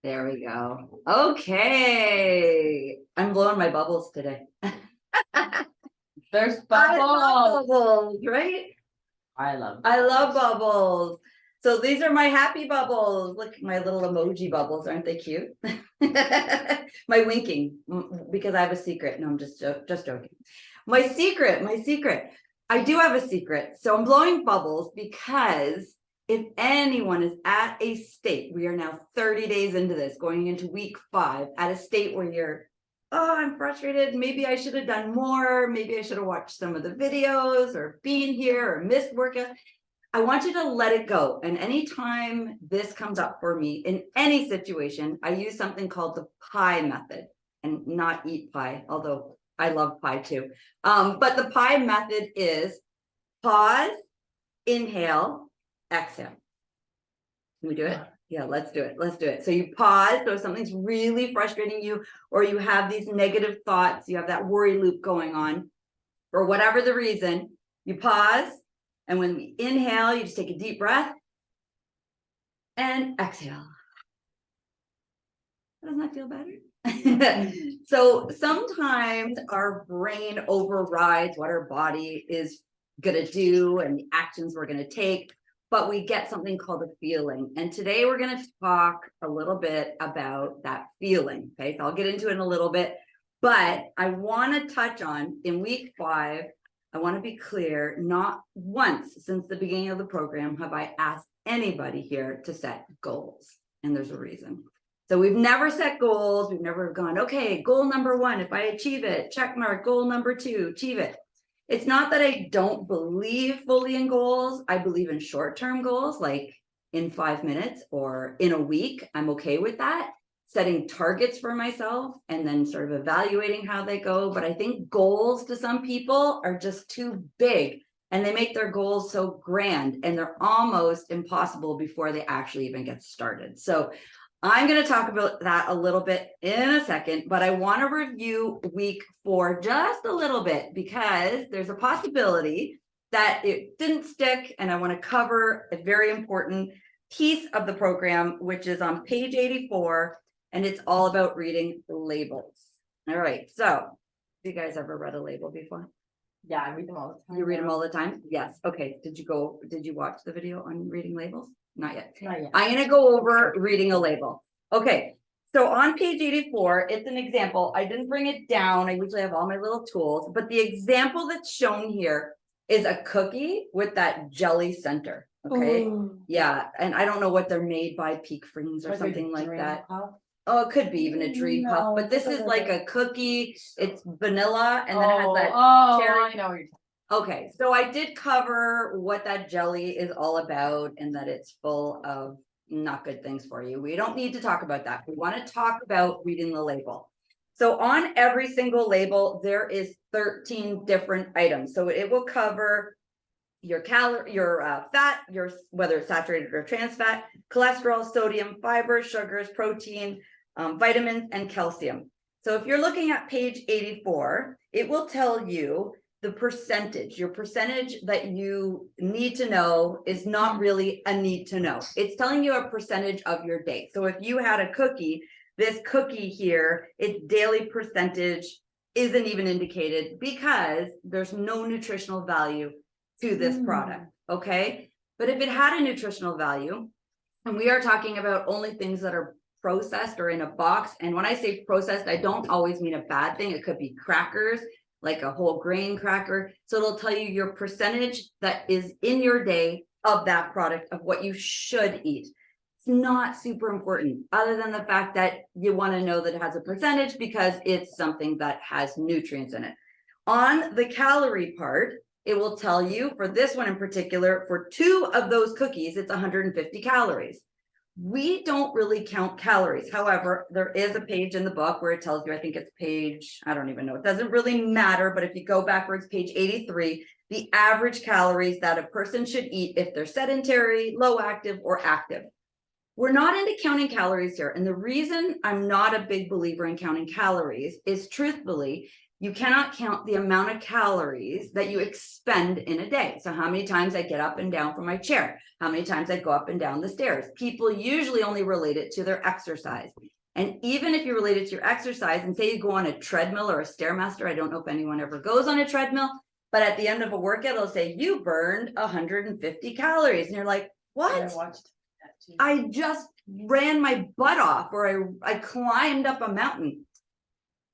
There we go. Okay. I'm blowing my bubbles today. There's I love bubbles. bubbles, right? I love I love bubbles. So these are my happy bubbles. Look, my little emoji bubbles. Aren't they cute? My winking, because I have a secret. No, I'm just joking. My secret. I do have a secret. So I'm blowing bubbles because if anyone is at a state, we are now 30 days into this, going into week 5, at a state where you're, oh, I'm frustrated. Maybe I should have done more. Maybe I should have watched some of the videos or been here or missed workout. I want you to let it go. And anytime this comes up for me in any situation, I use something called the pie method, and not eat pie, although I love pie too. But the pie method is pause, inhale, exhale. Can we do it? Yeah, let's do it. Let's do it. So you pause. So if something's really frustrating you, or you have these negative thoughts, you have that worry loop going on, for whatever the reason, you pause. And when we inhale, you just take a deep breath and exhale. Doesn't that feel better? So sometimes our brain overrides what our body is going to do and the actions we're going to take, but we get something called a feeling. And today we're going to talk a little bit about that feeling. Okay, so I'll get into it in a little bit, but I want to touch on in week 5. I want to be clear, not once since the beginning of the program have I asked anybody here to set goals. And there's a reason. So we've never set goals. We've never gone, okay, goal number 1, if I achieve it, check mark. Goal number 2, achieve it. It's not that I don't believe fully in goals. I believe in short-term goals, like in 5 minutes or in a week. I'm okay with that. Setting targets for myself and then sort of evaluating how they go. But I think goals to some people are just too big, and they make their goals so grand and they're almost impossible before they actually even get started. So I'm going to talk about that a little bit in a second, but I want to review week 4 just a little bit because there's a possibility that it didn't stick, and I want to cover a very important piece of the program, which is on page 84. And it's all about reading labels. All right. So have you guys ever read a label before? Yeah, I read them all the time. You read them all the time? Yes. Okay. Did you watch the video on reading labels? Not yet. Not yet. I'm going to go over reading a label. Okay. So on page 84, it's an example. I didn't bring it down. I usually have all my little tools, but the example that's shown here is a cookie with that jelly center. Okay. Ooh. Yeah. And I don't know what they're made by, Peak Freeze or something like that. Oh, it could be even a dream puff, but this is like a cookie. It's vanilla and then it has that cherry. I know what you're Okay, so I did cover what that jelly is all about and that it's full of not good things for you. We don't need to talk about that. We want to talk about reading the label. So on every single label, there is 13 different items. So it will cover your fat, whether it's saturated or trans fat, cholesterol, sodium, fiber, sugars, protein, vitamins, and calcium. So if you're looking at page 84, it will tell you the percentage. Your percentage that you need to know is not really a need to know. It's telling you a percentage of your day. So if you had a cookie, this cookie here, its daily percentage isn't even indicated because there's no nutritional value to this product. Okay. But if it had a nutritional value, and we are talking about only things that are processed or in a box. And when I say processed, I don't always mean a bad thing. It could be crackers, like a whole grain cracker. So it'll tell you your percentage that is in your day of that product, of what you should eat. It's not super important, other than the fact that you want to know that it has a percentage because it's something that has nutrients in it. On the calorie part, it will tell you, for this one in particular, for 2 of those cookies, it's 150 calories. We don't really count calories. However, there is a page in the book where it tells you, I think it's page, I don't even know, it doesn't really matter, but if you go backwards, page 83, the average calories that a person should eat if they're sedentary, low active, or active. We're not into counting calories here. And the reason I'm not a big believer in counting calories is, truthfully, You cannot count the amount of calories that you expend in a day. So how many times I get up and down from my chair, how many times I go up and down the stairs. People usually only relate it to their exercise. And even if you relate it to your exercise and say you go on a treadmill or a Stairmaster, I don't know if anyone ever goes on a treadmill, but at the end of a workout, it'll say you burned 150 calories. And you're like, what? I watched that too. I just ran my butt off, or I climbed up a mountain.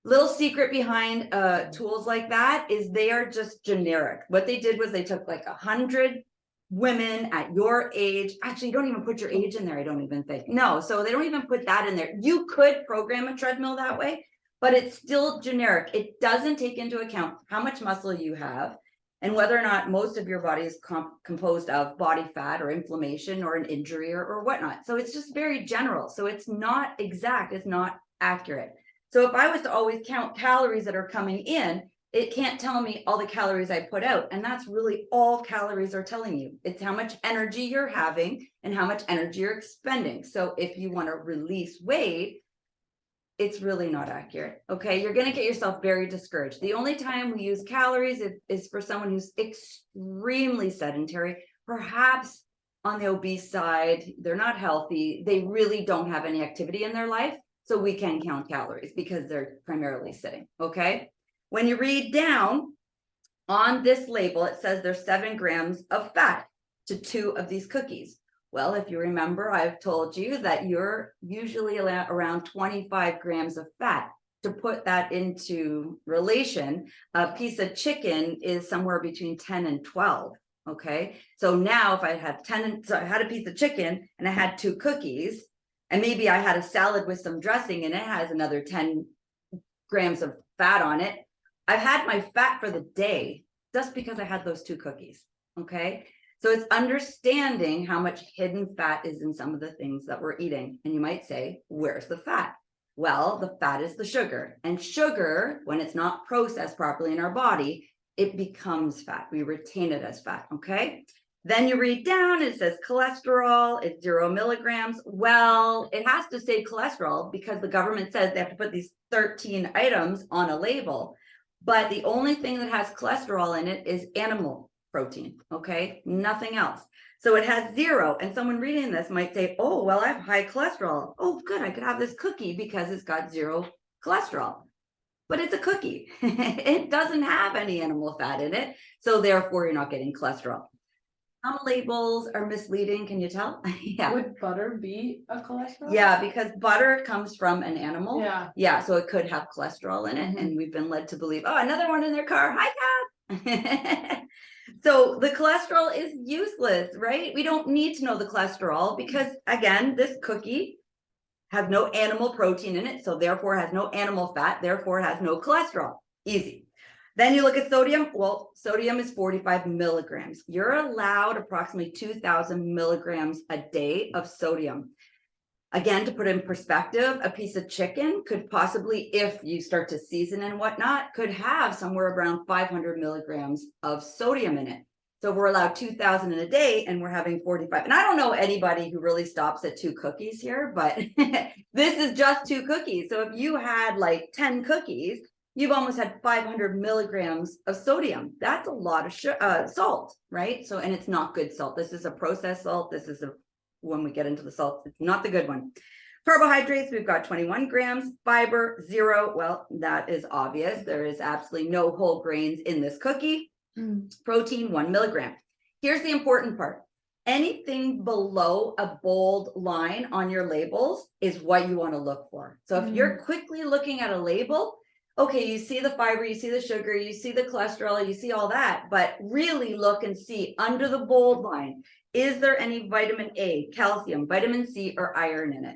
Little secret behind tools like that is they are just generic. What they did was they took like 100 women at your age. Actually, you don't even put your age in there, I don't even think. No, so they don't even put that in there. You could program a treadmill that way, but it's still generic. It doesn't take into account how much muscle you have and whether or not most of your body is composed of body fat or inflammation or an injury or whatnot. So it's just very general. So it's not exact, it's not accurate. So if I was to always count calories that are coming in, it can't tell me all the calories I put out. And that's really all calories are telling you. It's how much energy you're having and how much energy you're expending. So if you want to release weight, it's really not accurate. Okay, you're going to get yourself very discouraged. The only time we use calories is for someone who's extremely sedentary, perhaps on the obese side, they're not healthy, they really don't have any activity in their life. So we can count calories because they're primarily sitting. Okay, when you read down on this label, it says there's 7 grams of fat to 2 of these cookies. Well, if you remember, I've told you that you're usually around 25 grams of fat. To put that into relation, a piece of chicken is somewhere between 10 and 12. Okay, so now if I had I had a piece of chicken and I had 2 cookies, and maybe I had a salad with some dressing and it has another 10 grams of fat on it, I've had my fat for the day just because I had those 2 cookies. Okay, so it's understanding how much hidden fat is in some of the things that we're eating. And you might say, where's the fat? Well, the fat is the sugar. And sugar, when it's not processed properly in our body, it becomes fat. We retain it as fat. Okay, then you read down, it says cholesterol, it's 0 milligrams. Well, it has to say cholesterol because the government says they have to put these 13 items on a label. But the only thing that has cholesterol in it is animal protein, okay? Nothing else. So it has 0. And someone reading this might say, oh, well, I have high cholesterol. Oh, good, I could have this cookie because it's got 0 cholesterol. But it's a cookie. It doesn't have any animal fat in it. So therefore, you're not getting cholesterol. Some labels are misleading, can you tell? Yeah. Would butter be a cholesterol? Yeah, because butter comes from an animal. Yeah. Yeah, so it could have cholesterol in it. And we've been led to believe, oh, another one in their car. Hi, Kat. So the cholesterol is useless, right? We don't need to know the cholesterol because, again, this cookie has no animal protein in it. So therefore has no animal fat, therefore has no cholesterol. Easy. Then you look at sodium. Well, sodium is 45 milligrams. You're allowed approximately 2,000 milligrams a day of sodium. Again, to put in perspective, a piece of chicken could possibly, if you start to season and whatnot, could have somewhere around 500 milligrams of sodium in it. So if we're allowed 2,000 in a day and we're having 45, and I don't know anybody who really stops at 2 cookies here, but this is just 2 cookies. So if you had like 10 cookies, you've almost had 500 milligrams of sodium. That's a lot of salt, right? So, and it's not good salt. This is a processed salt. This is when we get into the salt, it's not the good one. Carbohydrates, we've got 21 grams, fiber, 0. Well, that is obvious. There is absolutely no whole grains in this cookie. Protein, 1 milligram. Here's the important part. Anything below a bold line on your labels is what you want to look for. So if you're quickly looking at a label, okay, you see the fiber, you see the sugar, you see the cholesterol, you see all that, but really look and see under the bold line, is there any vitamin A, calcium, vitamin C, or iron in it?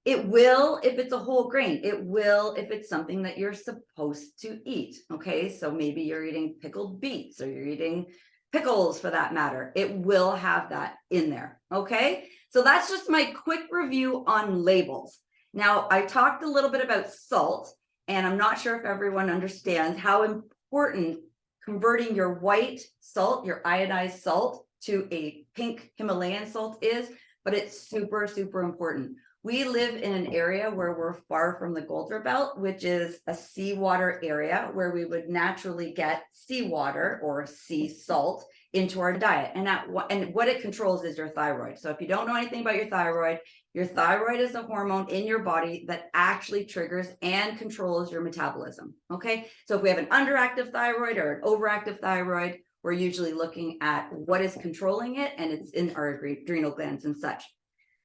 It will if it's a whole grain. It will if it's something that you're supposed to eat. Okay, so maybe you're eating pickled beets or you're eating pickles for that matter. It will have that in there. Okay, so that's just my quick review on labels. Now, I talked a little bit about salt, and I'm not sure if everyone understands how important converting your white salt, your iodized salt, to a pink Himalayan salt is, but it's super, super important. We live in an area where we're far from the Golder Belt, which is a seawater area where we would naturally get seawater or sea salt into our diet. And what it controls is your thyroid. So if you don't know anything about your thyroid is a hormone in your body that actually triggers and controls your metabolism. Okay. So if we have an underactive thyroid or an overactive thyroid, we're usually looking at what is controlling it, and it's in our adrenal glands and such.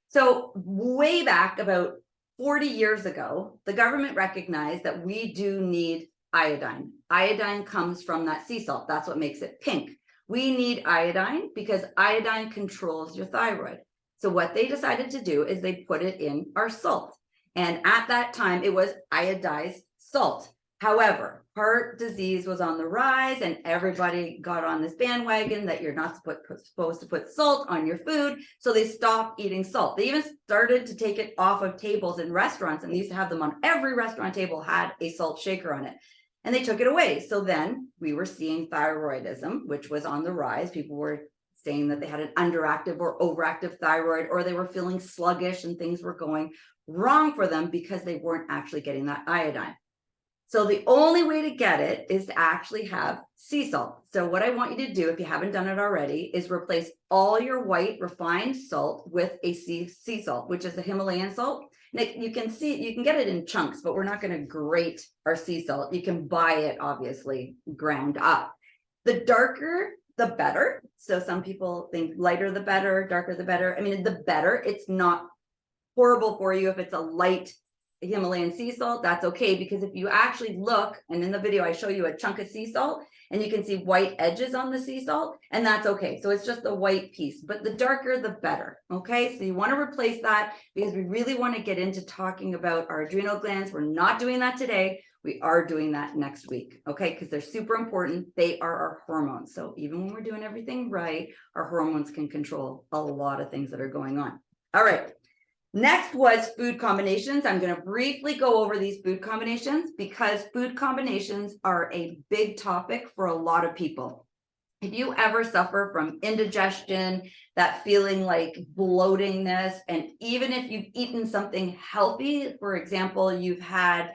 So way back about 40 years ago, the government recognized that we do need iodine. Iodine comes from that sea salt. That's what makes it pink. We need iodine because iodine controls your thyroid. So what they decided to do is they put it in our salt. And at that time, it was iodized salt. However, heart disease was on the rise and everybody got on this bandwagon that you're not supposed to put salt on your food. So they stopped eating salt. They even started to take it off of tables in restaurants, and they used to have them on every restaurant table had a salt shaker on it. And they took it away. So then we were seeing thyroidism, which was on the rise. People were saying that they had an underactive or overactive thyroid, or they were feeling sluggish and things were going wrong for them because they weren't actually getting that iodine. So the only way to get it is to actually have sea salt. So what I want you to do, if you haven't done it already, is replace all your white refined salt with a sea salt, which is the Himalayan salt. Nick, you can get it in chunks, but we're not going to grate our sea salt. You can buy it, obviously, ground up. The darker, the better. So some people think lighter the better, darker the better. I mean, the better. It's not horrible for you if it's a light Himalayan sea salt. That's okay, because if you actually look, and in the video I show you a chunk of sea salt and you can see white edges on the sea salt, and that's okay. So it's just the white piece, but the darker the better. Okay, so you want to replace that because we really want to get into talking about our adrenal glands. We're not doing that today. We are doing that next week, okay, because they're super important. They are our hormones. So even when we're doing everything right, our hormones can control a lot of things that are going on. All right. Next was food combinations. I'm going to briefly go over these food combinations because food combinations are a big topic for a lot of people. If you ever suffer from indigestion, that feeling like bloatingness, and even if you've eaten something healthy, for example, you've had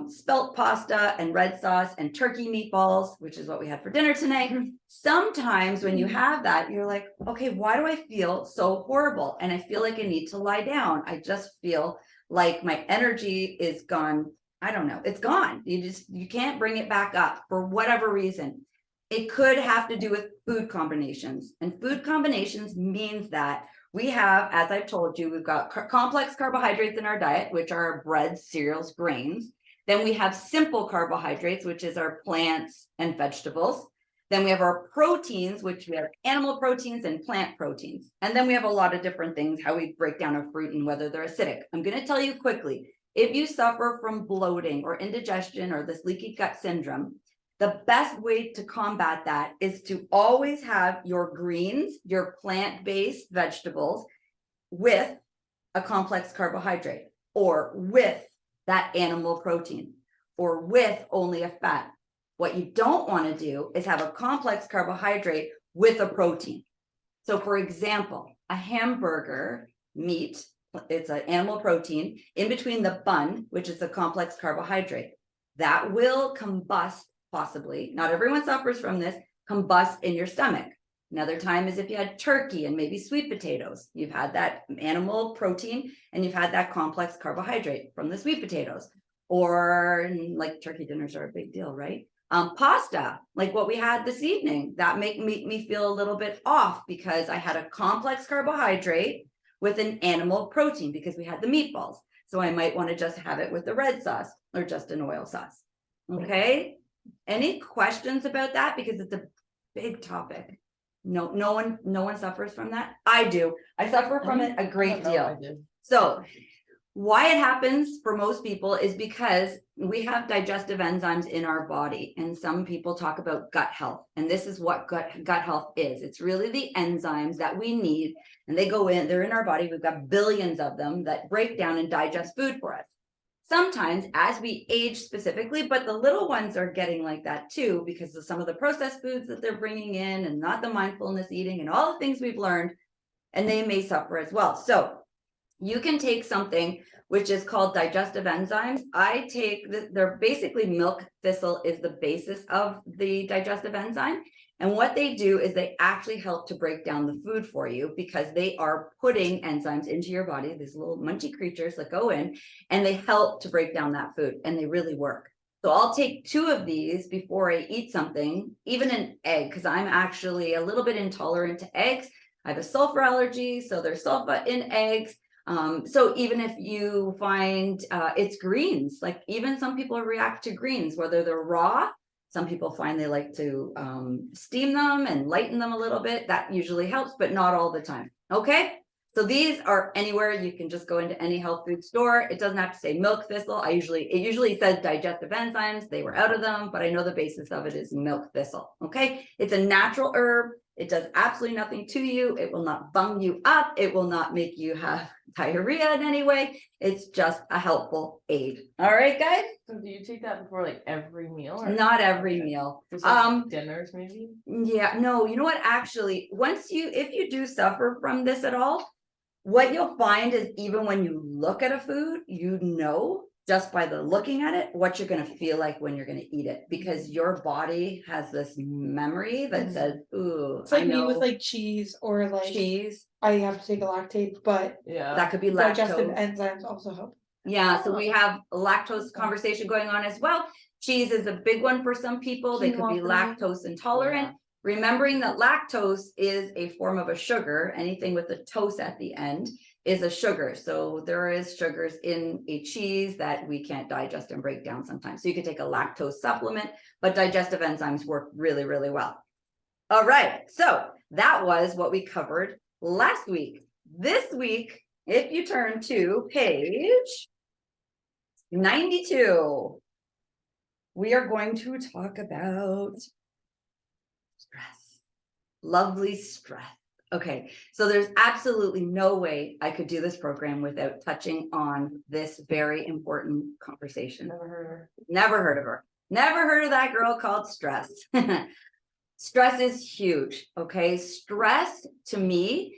spelt pasta and red sauce and turkey meatballs, which is what we had for dinner tonight. Sometimes when you have that, you're like, okay, why do I feel so horrible? And I feel like I need to lie down. I just feel like my energy is gone. I don't know. It's gone. You can't bring it back up for whatever reason. It could have to do with food combinations. And food combinations means that we have, as I've told you, we've got complex carbohydrates in our diet, which are breads, cereals, grains. Then we have simple carbohydrates, which is our plants and vegetables. Then we have our proteins, which we have animal proteins and plant proteins. And then we have a lot of different things, how we break down a fruit and whether they're acidic. I'm going to tell you quickly, if you suffer from bloating or indigestion or this leaky gut syndrome, the best way to combat that is to always have your greens, your plant-based vegetables with a complex carbohydrate, or with that animal protein, or with only a fat. What you don't want to do is have a complex carbohydrate with a protein. So for example, a hamburger meat, it's an animal protein in between the bun, which is a complex carbohydrate. That will combust, possibly, not everyone suffers from this, combust in your stomach. Another time is if you had turkey and maybe sweet potatoes. You've had that animal protein and you've had that complex carbohydrate from the sweet potatoes. Or like turkey dinners are a big deal, right? Pasta, like what we had this evening, that make me feel a little bit off because I had a complex carbohydrate with an animal protein because we had the meatballs. So I might want to just have it with the red sauce or just an oil sauce. Okay. Any questions about that? Because it's a big topic. No one suffers from that. I do. I suffer from it a great deal. So why it happens for most people is because we have digestive enzymes in our body, and some people talk about gut health, and this is what gut health is. It's really the enzymes that we need, and they're in our body. We've got billions of them that break down and digest food for us. Sometimes as we age specifically, but the little ones are getting like that too, because of some of the processed foods that they're bringing in and not the mindfulness eating and all the things we've learned, and they may suffer as well. So You can take something which is called digestive enzymes. I take, they're basically milk thistle is the basis of the digestive enzyme. And what they do is they actually help to break down the food for you because they are putting enzymes into your body, these little munchy creatures that go in, and they help to break down that food, and they really work. So I'll take 2 of these before I eat something, even an egg, because I'm actually a little bit intolerant to eggs. I have a sulfur allergy, so there's sulfur in eggs. So even if you find it's greens, like even some people react to greens, whether they're raw, some people find they like to steam them and lighten them a little bit. That usually helps, but not all the time. Okay. So these are anywhere. You can just go into any health food store. It doesn't have to say milk thistle. It usually says digestive enzymes. They were out of them, but I know the basis of it is milk thistle. Okay. It's a natural herb. It does absolutely nothing to you. It will not bung you up. It will not make you have diarrhea in any way. It's just a helpful aid. All right, guys? So do you take that before like every meal? Or Not every Okay. meal. Just like dinners maybe? Yeah, no, you know what? Actually, if you do suffer from this at all, what you'll find is even when you look at a food, you know, just by the looking at it, what you're going to feel like when you're going to eat it, because your body has this memory that says, ooh, It's like I me know with like cheese or like cheese, I have to take a lactate, but Yeah. that could be digestive lactose. enzymes also help. Yeah, so we Oh. have a lactose conversation going on as well. Cheese is a big one for some people. They could be Quinoa for me. lactose intolerant. Remembering that lactose is a form of a sugar, anything with a tose at the end is a sugar. So there is sugars in a cheese that we can't digest and break down sometimes. So you could take a lactose supplement, but digestive enzymes work really, really well. All right, so that was what we covered last week. This week, if you turn to page 92, we are going to talk about stress. Lovely stress. Okay, so there's absolutely no way I could do this program without touching on this very important conversation. Never heard of her. Never heard of her. Never heard of that girl called stress. Stress is huge. Okay, stress to me,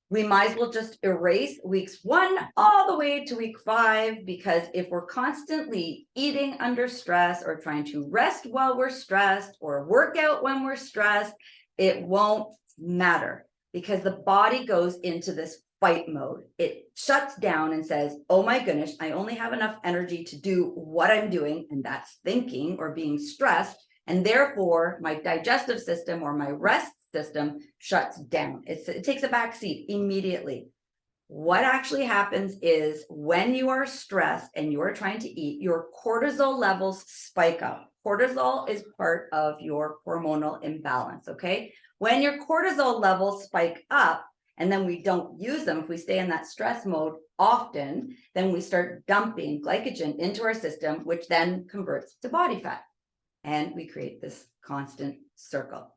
we might as well just erase weeks 1 all the way to week 5, because if we're constantly eating under stress or trying to rest while we're stressed or work out when we're stressed, it won't matter, because the body goes into this fight mode. It shuts down and says, oh my goodness, I only have enough energy to do what I'm doing, and that's thinking or being stressed. And therefore, my digestive system or my rest system shuts down. It takes a back seat immediately. What actually happens is when you are stressed and you're trying to eat, your cortisol levels spike up. Cortisol is part of your hormonal imbalance, okay? When your cortisol levels spike up and then we don't use them, if we stay in that stress mode often, then we start dumping glycogen into our system, which then converts to body fat. And we create this constant circle.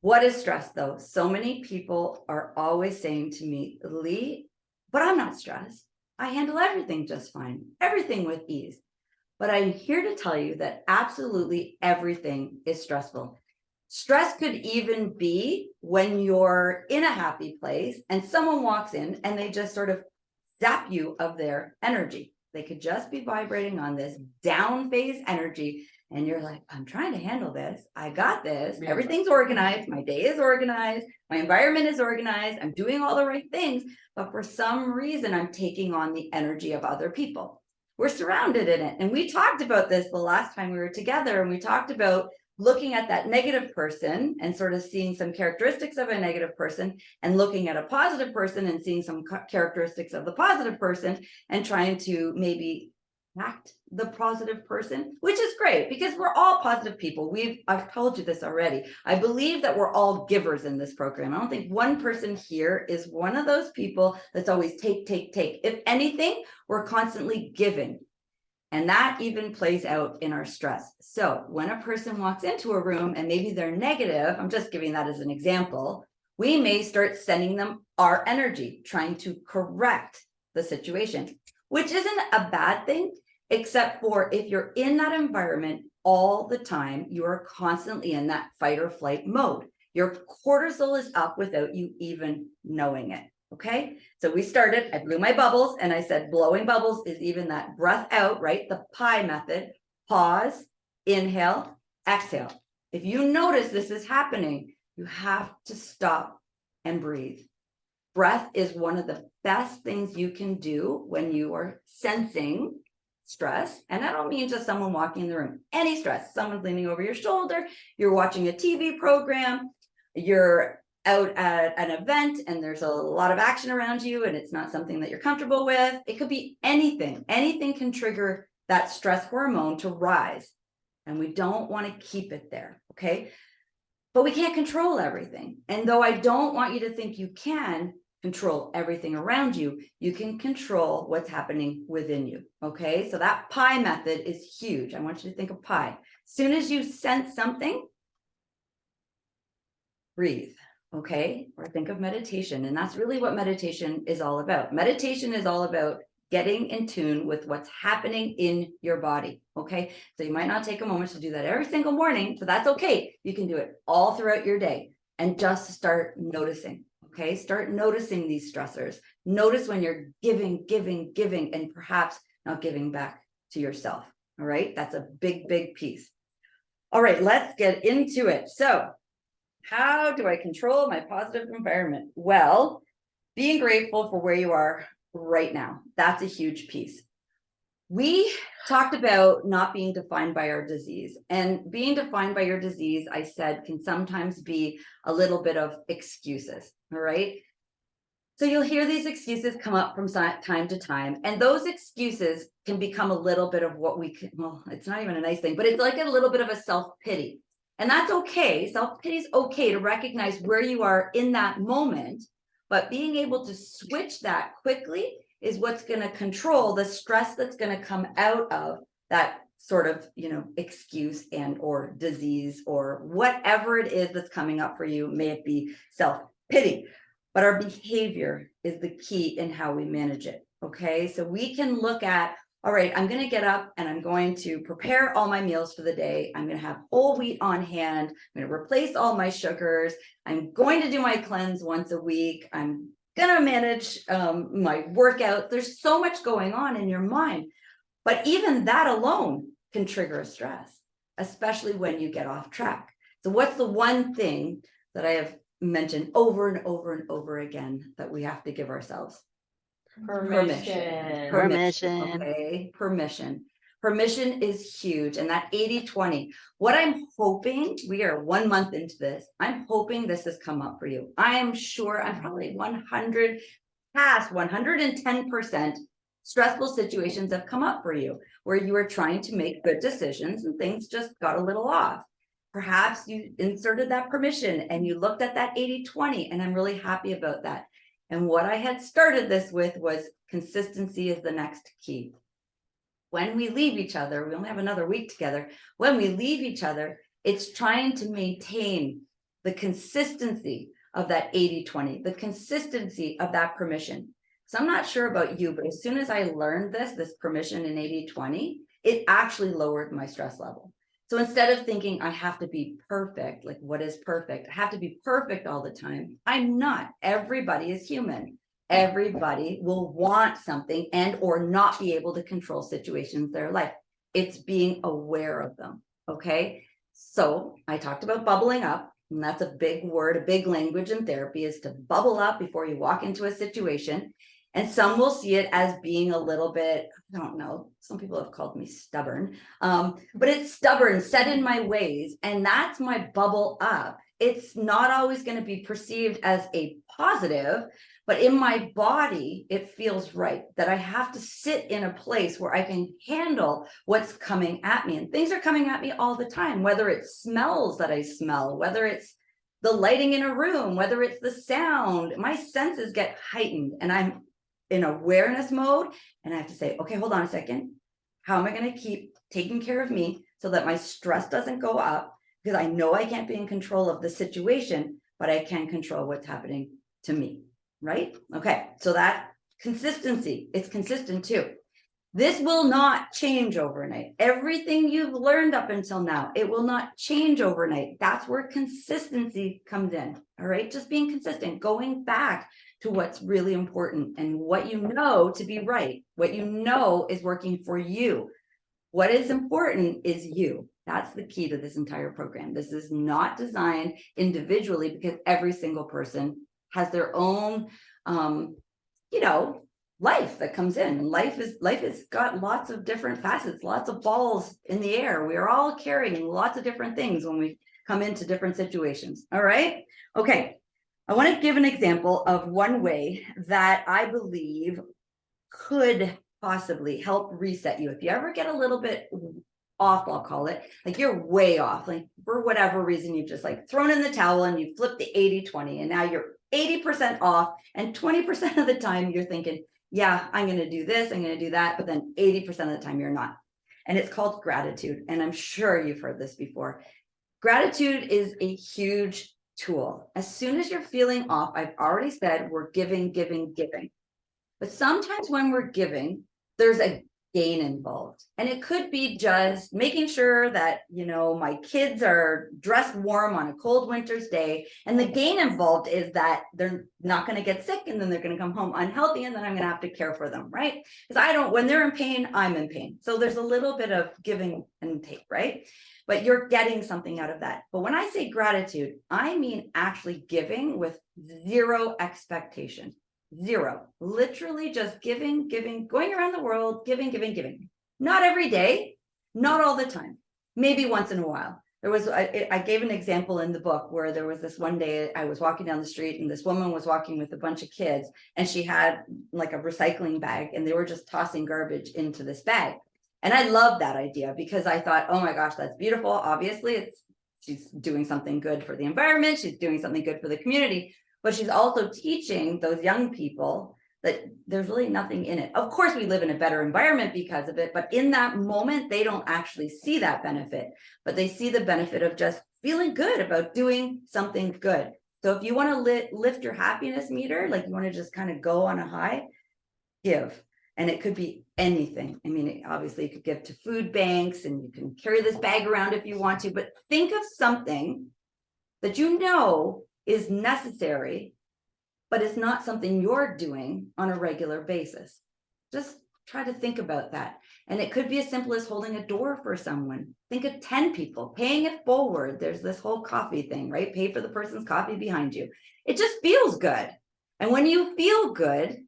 What is stress though? So many people are always saying to me, Lee, but I'm not stressed. I handle everything just fine, everything with ease. But I'm here to tell you that absolutely everything is stressful. Stress could even be when you're in a happy place and someone walks in and they just sort of zap you of their energy. They could just be vibrating on this down phase energy. And you're like, I'm trying to handle this. I got this. Yeah. Everything's organized. My day is organized. My environment is organized. I'm doing all the right things. But for some reason, I'm taking on the energy of other people. We're surrounded in it. And we talked about this the last time we were together. And we talked about looking at that negative person and sort of seeing some characteristics of a negative person, and looking at a positive person and seeing some characteristics of the positive person, and trying to maybe act the positive person, which is great because we're all positive people. I've told you this already. I believe that we're all givers in this program. I don't think one person here is one of those people that's always take. If anything, we're constantly giving. And that even plays out in our stress. So when a person walks into a room and maybe they're negative, I'm just giving that as an example, we may start sending them our energy, trying to correct the situation, which isn't a bad thing, except for if you're in that environment all the time, you're constantly in that fight or flight mode. Your cortisol is up without you even knowing it. Okay, so we started, I blew my bubbles and I said blowing bubbles is even that breath out, right? The pie method. Pause, inhale, exhale. If you notice this is happening, you have to stop and breathe. Breath is one of the best things you can do when you are sensing stress. And I don't mean just someone walking in the room, any stress, someone's leaning over your shoulder, you're watching a TV program, you're out at an event and there's a lot of action around you and it's not something that you're comfortable with. It could be anything. Anything can trigger that stress hormone to rise. And we don't want to keep it there. Okay. But we can't control everything. And though I don't want you to think you can control everything around you, you can control what's happening within you. Okay. So that pie method is huge. I want you to think of pie. As soon as you sense something, breathe. Okay. Or think of meditation. And that's really what meditation is all about. Meditation is all about getting in tune with what's happening in your body. Okay. So you might not take a moment to do that every single morning, but that's okay. You can do it all throughout your day and just start noticing. Okay. Start noticing these stressors. Notice when you're giving, and perhaps not giving back to yourself. All right. That's a big, big piece. All right. Let's get into it. So how do I control my positive environment? Well, being grateful for where you are right now. That's a huge piece. We talked about not being defined by our disease, and being defined by your disease, I said, can sometimes be a little bit of excuses. All right. So you'll hear these excuses come up from time to time, and those excuses can become a little bit of what we can, well, it's not even a nice thing, but it's like a little bit of a self-pity. And that's okay. Self-pity is okay to recognize where you are in that moment. But being able to switch that quickly is what's going to control the stress that's going to come out of that sort of, excuse and or disease or whatever it is that's coming up for you. May it be self-pity, but our behavior is the key in how we manage it. Okay, so we can look at, all right, I'm going to get up and I'm going to prepare all my meals for the day. I'm going to have whole wheat on hand. I'm going to replace all my sugars. I'm going to do my cleanse once a week. I'm going to manage my workout. There's so much going on in your mind. But even that alone can trigger a stress, especially when you get off track. So what's the one thing that I have mentioned over and over and over again that we have to give ourselves? Permission. Okay, permission is huge. And that 80-20, what I'm hoping, we are 1 month into this, I'm hoping this has come up for you. I am sure I'm probably 110% stressful situations have come up for you where you are trying to make good decisions and things just got a little off. Perhaps you inserted that permission and you looked at that 80-20, and I'm really happy about that. And what I had started this with was consistency is the next key. When we leave each other, we only have another week together. When we leave each other, it's trying to maintain the consistency of that 80-20, the consistency of that permission. So I'm not sure about you, but as soon as I learned this permission in 80-20, it actually lowered my stress level. So instead of thinking I have to be perfect, like what is perfect? I have to be perfect all the time. I'm not. Everybody is human. Everybody will want something and or not be able to control situations in their life. It's being aware of them. Okay. So I talked about bubbling up, and that's a big word, a big language in therapy is to bubble up before you walk into a situation. And some will see it as being a little bit, I don't know, some people have called me stubborn, but it's stubborn, set in my ways. And that's my bubble up. It's not always going to be perceived as a positive, but in my body, it feels right that I have to sit in a place where I can handle what's coming at me. And things are coming at me all the time, whether it's smells that I smell, whether it's the lighting in a room, whether it's the sound, my senses get heightened and I'm in awareness mode. And I have to say, okay, hold on a second. How am I going to keep taking care of me so that my stress doesn't go up? Because I know I can't be in control of the situation, but I can control what's happening to me. Right? Okay. So that consistency, it's consistent too. This will not change overnight. Everything you've learned up until now, it will not change overnight. That's where consistency comes in. All right. Just being consistent, going back to what's really important and what you know to be right, what you know is working for you. What is important is you. That's the key to this entire program. This is not designed individually because every single person has their own, you know, life that comes in. And life has got lots of different facets, lots of balls in the air. We are all carrying lots of different things when we come into different situations. All right. Okay. I want to give an example of one way that I believe could possibly help reset you. If you ever get a little bit off, I'll call it, like you're way off, like for whatever reason, you've just like thrown in the towel and you flipped the 80-20 and now you're 80% off and 20% of the time you're thinking, yeah, I'm going to do this, I'm going to do that. But then 80% of the time you're not. And it's called gratitude. And I'm sure you've heard this before. Gratitude is a huge tool. As soon as you're feeling off, I've already said we're giving, giving, giving. But sometimes when we're giving, there's a gain involved. And it could be just making sure that, you know, my kids are dressed warm on a cold winter's day. And the gain involved is that they're not going to get sick and then they're going to come home unhealthy and then I'm going to have to care for them, right? Because when they're in pain, I'm in pain. So there's a little bit of giving and take, right? But you're getting something out of that. But when I say gratitude, I mean actually giving with zero expectation. Zero, literally just giving, going around the world, giving. Not every day, not all the time, maybe once in a while. I gave an example in the book where there was this one day I was walking down the street and this woman was walking with a bunch of kids and she had like a recycling bag and they were just tossing garbage into this bag. And I love that idea because I thought, oh my gosh, that's beautiful. Obviously, she's doing something good for the environment. She's doing something good for the community. But she's also teaching those young people that there's really nothing in it. Of course, we live in a better environment because of it, but in that moment, they don't actually see that benefit, but they see the benefit of just feeling good about doing something good. So if you want to lift your happiness meter, like you want to just kind of go on a high, give. And it could be anything. I mean, obviously you could give to food banks and you can carry this bag around if you want to, but think of something that you know is necessary, but it's not something you're doing on a regular basis. Just try to think about that. And it could be as simple as holding a door for someone. Think of 10 people, paying it forward. There's this whole coffee thing, right? Pay for the person's coffee behind you. It just feels good. And when you feel good,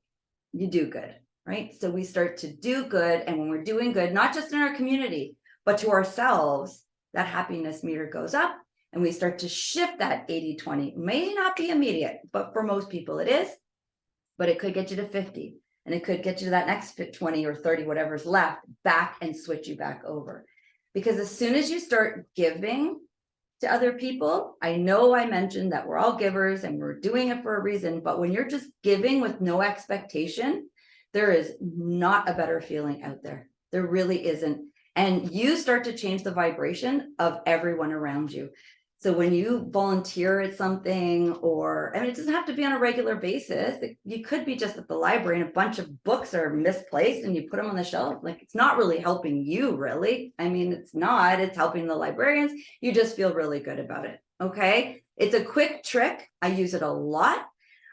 you do good, right? So we start to do good. And when we're doing good, not just in our community, but to ourselves, that happiness meter goes up. And we start to shift that 80-20. May not be immediate, but for most people it is. But it could get you to 50. And it could get you to that next 20 or 30, whatever's left, back and switch you back over. Because as soon as you start giving to other people, I know I mentioned that we're all givers and we're doing it for a reason. But when you're just giving with no expectation, there is not a better feeling out there. There really isn't. And you start to change the vibration of everyone around you. So when you volunteer at something, or, I mean, it doesn't have to be on a regular basis. You could be just at the library and a bunch of books are misplaced and you put them on the shelf. Like, it's not really helping you, really. I mean, it's helping the librarians. You just feel really good about it. Okay. It's a quick trick. I use it a lot.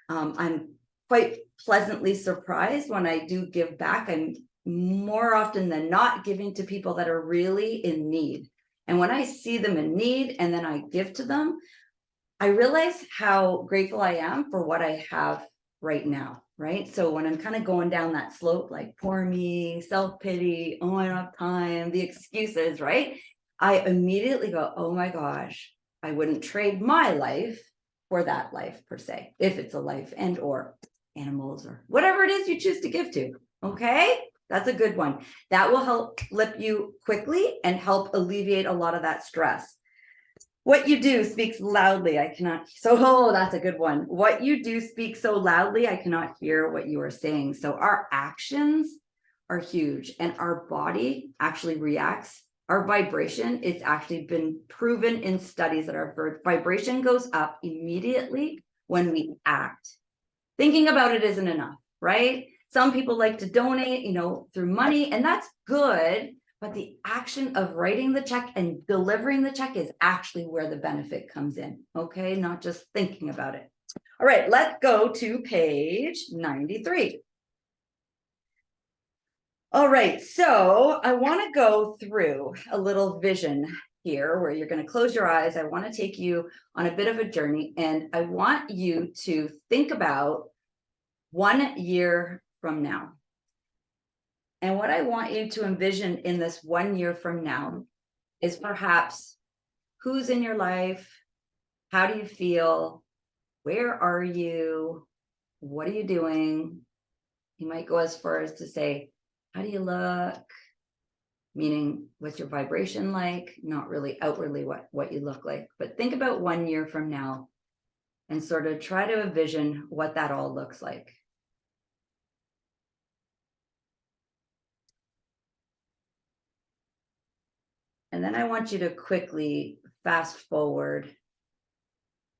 I'm quite pleasantly surprised when I do give back. I'm more often than not giving to people that are really in need. And when I see them in need and then I give to them, I realize how grateful I am for what I have right now, right? So when I'm kind of going down that slope, like poor me, self-pity, oh, I don't have time, the excuses, right? I immediately go, oh my gosh, I wouldn't trade my life for that life per se, if it's a life and or animals or whatever it is you choose to give to, okay? That's a good one. That will help flip you quickly and help alleviate a lot of that stress. What you do speaks loudly. That's a good one. What you do speaks so loudly, I cannot hear what you are saying. So our actions are huge and our body actually reacts. Our vibration, it's actually been proven in studies that our vibration goes up immediately when we act. Thinking about it isn't enough, right? Some people like to donate, through money, and that's good. But the action of writing the check and delivering the check is actually where the benefit comes in. Okay. Not just thinking about it. All right, let's go to page 93. All right, so I want to go through a little vision here where you're going to close your eyes. I want to take you on a bit of a journey, and I want you to think about 1 year from now. And what I want you to envision in this 1 year from now is perhaps who's in your life, how do you feel, where are you, what are you doing? You might go as far as to say, how do you look? Meaning, what's your vibration like? Not really outwardly what you look like, but think about 1 year from now and sort of try to envision what that all looks like. And then I want you to quickly fast forward,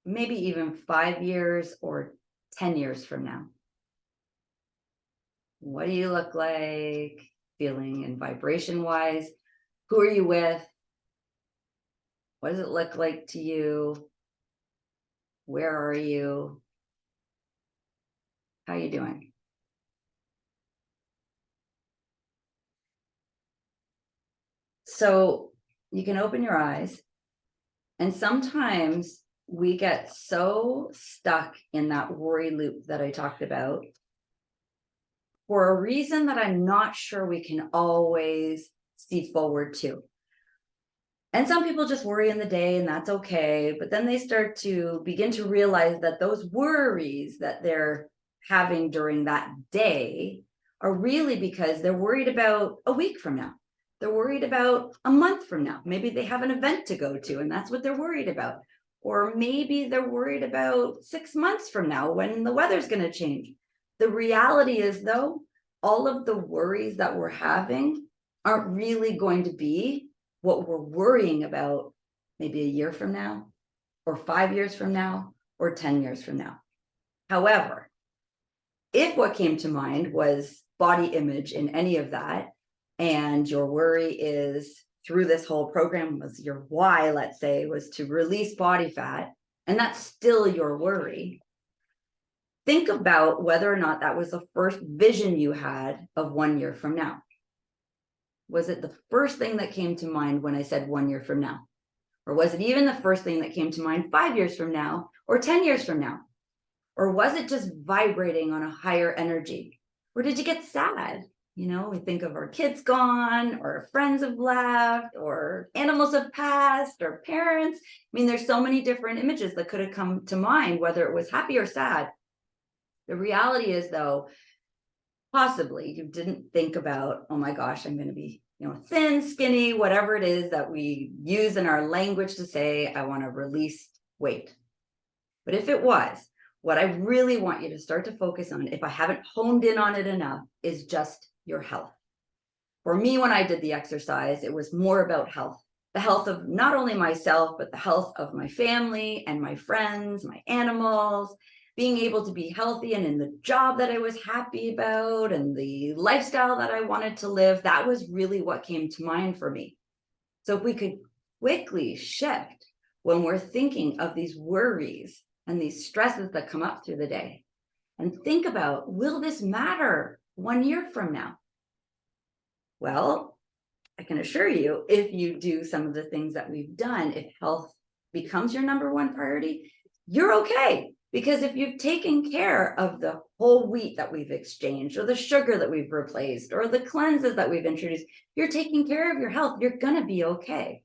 maybe even 5 years or 10 years from now. What do you look like, feeling and vibration wise? Who are you with? What does it look like to you? Where are you? How are you doing? So you can open your eyes, and sometimes we get so stuck in that worry loop that I talked about for a reason that I'm not sure we can always see forward to. And some people just worry in the day, and that's okay. But then they start to begin to realize that those worries that they're having during that day are really because they're worried about a week from now. They're worried about a month from now. Maybe they have an event to go to, and that's what they're worried about. Or maybe they're worried about 6 months from now when the weather's going to change. The reality is, though, all of the worries that we're having aren't really going to be what we're worrying about maybe a year from now, or 5 years from now, or 10 years from now. However, if what came to mind was body image in any of that, and your worry is through this whole program was your why, let's say, was to release body fat, and that's still your worry, think about whether or not that was the first vision you had of 1 year from now. Was it the first thing that came to mind when I said 1 year from now? Or was it even the first thing that came to mind 5 years from now or 10 years from now? Or was it just vibrating on a higher energy? Or did you get sad? You know, we think of our kids gone, or our friends have left, or animals have passed, or parents. I mean, there's so many different images that could have come to mind, whether it was happy or sad. The reality is, though, possibly you didn't think about, oh my gosh, I'm going to be, thin, skinny, whatever it is that we use in our language to say, I want to release weight. But if it was, what I really want you to start to focus on, if I haven't honed in on it enough, is just your health. For me, when I did the exercise, it was more about health. The health of not only myself, but the health of my family and my friends, my animals, being able to be healthy and in the job that I was happy about and the lifestyle that I wanted to live. That was really what came to mind for me. So if we could quickly shift when we're thinking of these worries and these stresses that come up through the day, and think about, will this matter 1 year from now? Well, I can assure you, if you do some of the things that we've done, if health becomes your number one priority, you're okay. Because if you've taken care of the whole wheat that we've exchanged, or the sugar that we've replaced, or the cleanses that we've introduced, you're taking care of your health, you're going to be okay.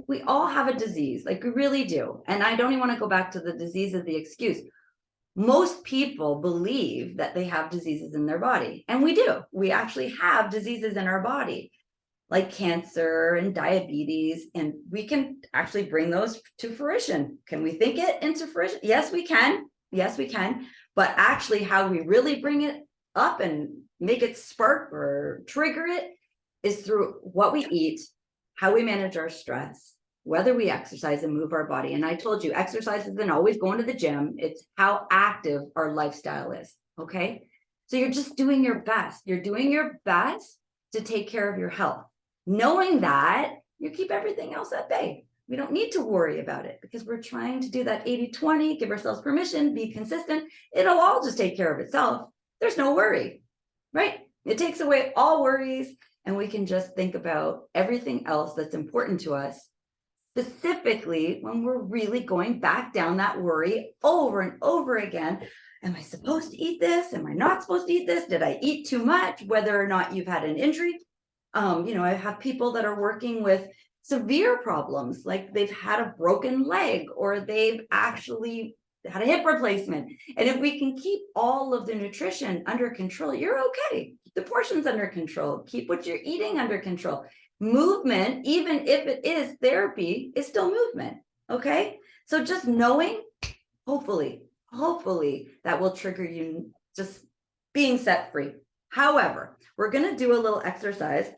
We all have a disease, like we really do. And I don't even want to go back to the disease as the excuse. Most people believe that they have diseases in their body, and we do. We actually have diseases in our body, like cancer and diabetes, and we can actually bring those to fruition. Can we think it into fruition? Yes, we can. Yes, we can. But actually, how we really bring it up and make it spark or trigger it is through what we eat, how we manage our stress, whether we exercise and move our body. And I told you, exercise isn't always going to the gym. It's how active our lifestyle is. Okay. So you're just doing your best. You're doing your best to take care of your health, knowing that you keep everything else at bay. We don't need to worry about it because we're trying to do that 80-20, give ourselves permission, be consistent. It'll all just take care of itself. There's no worry, right? It takes away all worries, and we can just think about everything else that's important to us, specifically when we're really going back down that worry over and over again. Am I supposed to eat this? Am I not supposed to eat this? Did I eat too much? Whether or not you've had an injury. I have people that are working with severe problems, like they've had a broken leg or they've actually had a hip replacement. And if we can keep all of the nutrition under control, you're okay. Keep the portions under control. Keep what you're eating under control. Movement, even if it is therapy, is still movement. Okay. So just knowing, hopefully that will trigger you just being set free. However, we're going to do a little exercise.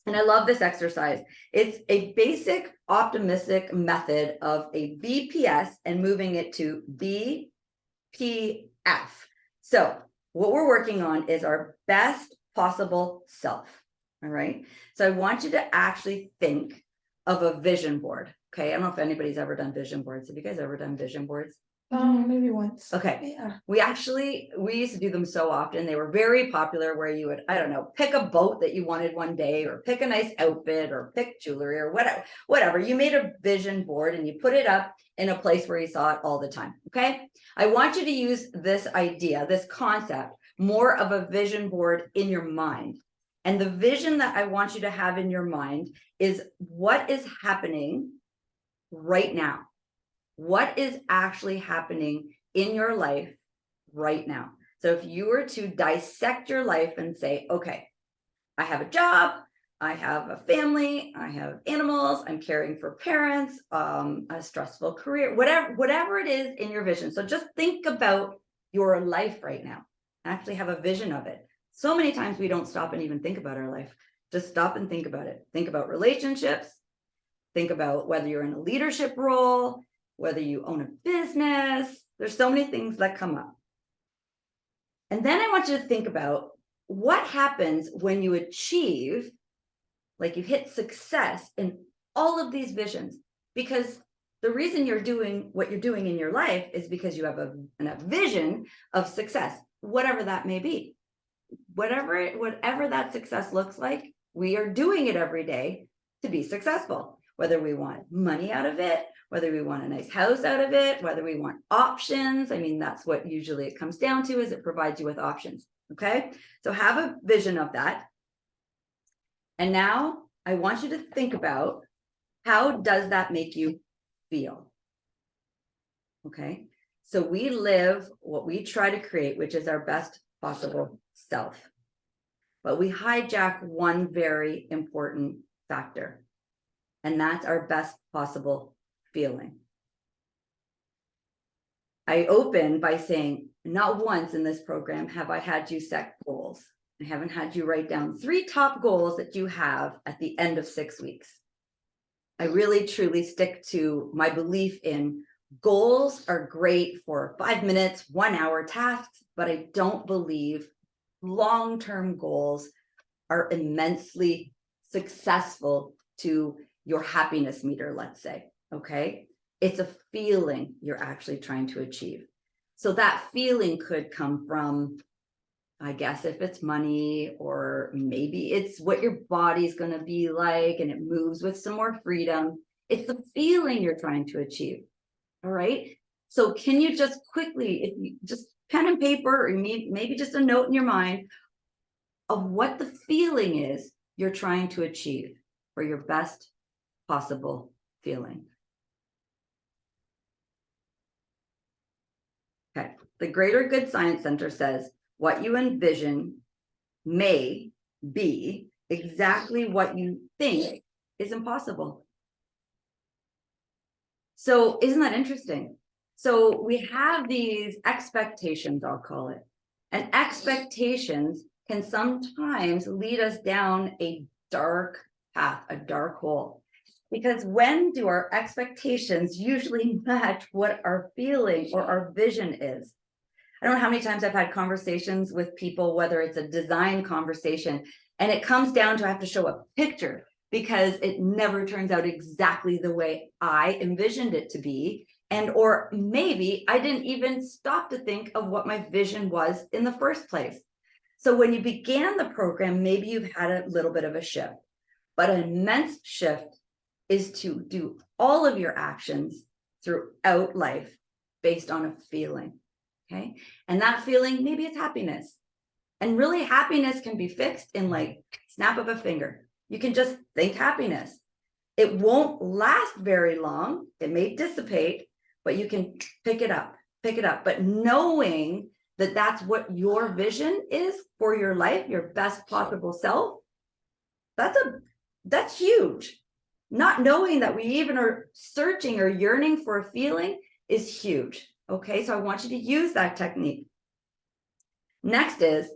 And I love this exercise. It's a basic optimistic method of a BPS and moving it to BPF. So what we're working on is our best possible self. All right. So I want you to actually think of a vision board. Okay. I don't know if anybody's ever done vision boards. Have you guys ever done vision boards? Maybe once. Okay. Yeah. We used to do them so often. They were very popular where you would, I don't know, pick a boat that you wanted one day, or pick a nice outfit, or pick jewelry, or whatever. You made a vision board and you put it up in a place where you saw it all the time. Okay. I want you to use this idea, this concept, more of a vision board in your mind. And the vision that I want you to have in your mind is what is happening right now. What is actually happening in your life right now? So if you were to dissect your life and say, okay, I have a job, I have a family, I have animals, I'm caring for parents, a stressful career, whatever it is in your vision. So just think about your life right now. Actually have a vision of it. So many times we don't stop and even think about our life. Just stop and think about it. Think about relationships. Think about whether you're in a leadership role, whether you own a business. There's so many things that come up. And then I want you to think about what happens when you achieve, like you hit success in all of these visions. Because the reason you're doing what you're doing in your life is because you have a vision of success, whatever that may be. Whatever that success looks like, we are doing it every day to be successful. Whether we want money out of it, whether we want a nice house out of it, whether we want options. I mean, that's what usually it comes down to, is it provides you with options. Okay. So have a vision of that. And now I want you to think about, how does that make you feel? Okay. So we live what we try to create, which is our best possible self. But we hijack one very important factor, and that's our best possible feeling. I open by saying, not once in this program have I had you set goals. I haven't had you write down 3 top goals that you have at the end of 6 weeks. I really truly stick to my belief in goals are great for 5 minutes, 1 hour tasks, but I don't believe long-term goals are immensely successful to your happiness meter, let's say. Okay. It's a feeling you're actually trying to achieve. So that feeling could come from, I guess, if it's money, or maybe it's what your body's going to be like and it moves with some more freedom. It's the feeling you're trying to achieve. All right. So can you just quickly, if you just pen and paper, or maybe just a note in your mind of what the feeling is you're trying to achieve for your best possible feeling. Okay. The Greater Good Science Center says what you envision may be exactly what you think is impossible. So isn't that interesting? So we have these expectations, I'll call it, and expectations can sometimes lead us down a dark path, a dark hole. Because when do our expectations usually match what our feeling or our vision is? I don't know how many times I've had conversations with people, whether it's a design conversation, and it comes down to I have to show a picture because it never turns out exactly the way I envisioned it to be. And or maybe I didn't even stop to think of what my vision was in the first place. So when you began the program, maybe you've had a little bit of a shift, but an immense shift is to do all of your actions throughout life based on a feeling. Okay. And that feeling, maybe it's happiness. And really, happiness can be fixed in like snap of a finger. You can just think happiness. It won't last very long. It may dissipate, but you can pick it up. But knowing that that's what your vision is for your life, your best possible self, that's huge. Not knowing that we even are searching or yearning for a feeling is huge. Okay, so I want you to use that technique. Next is,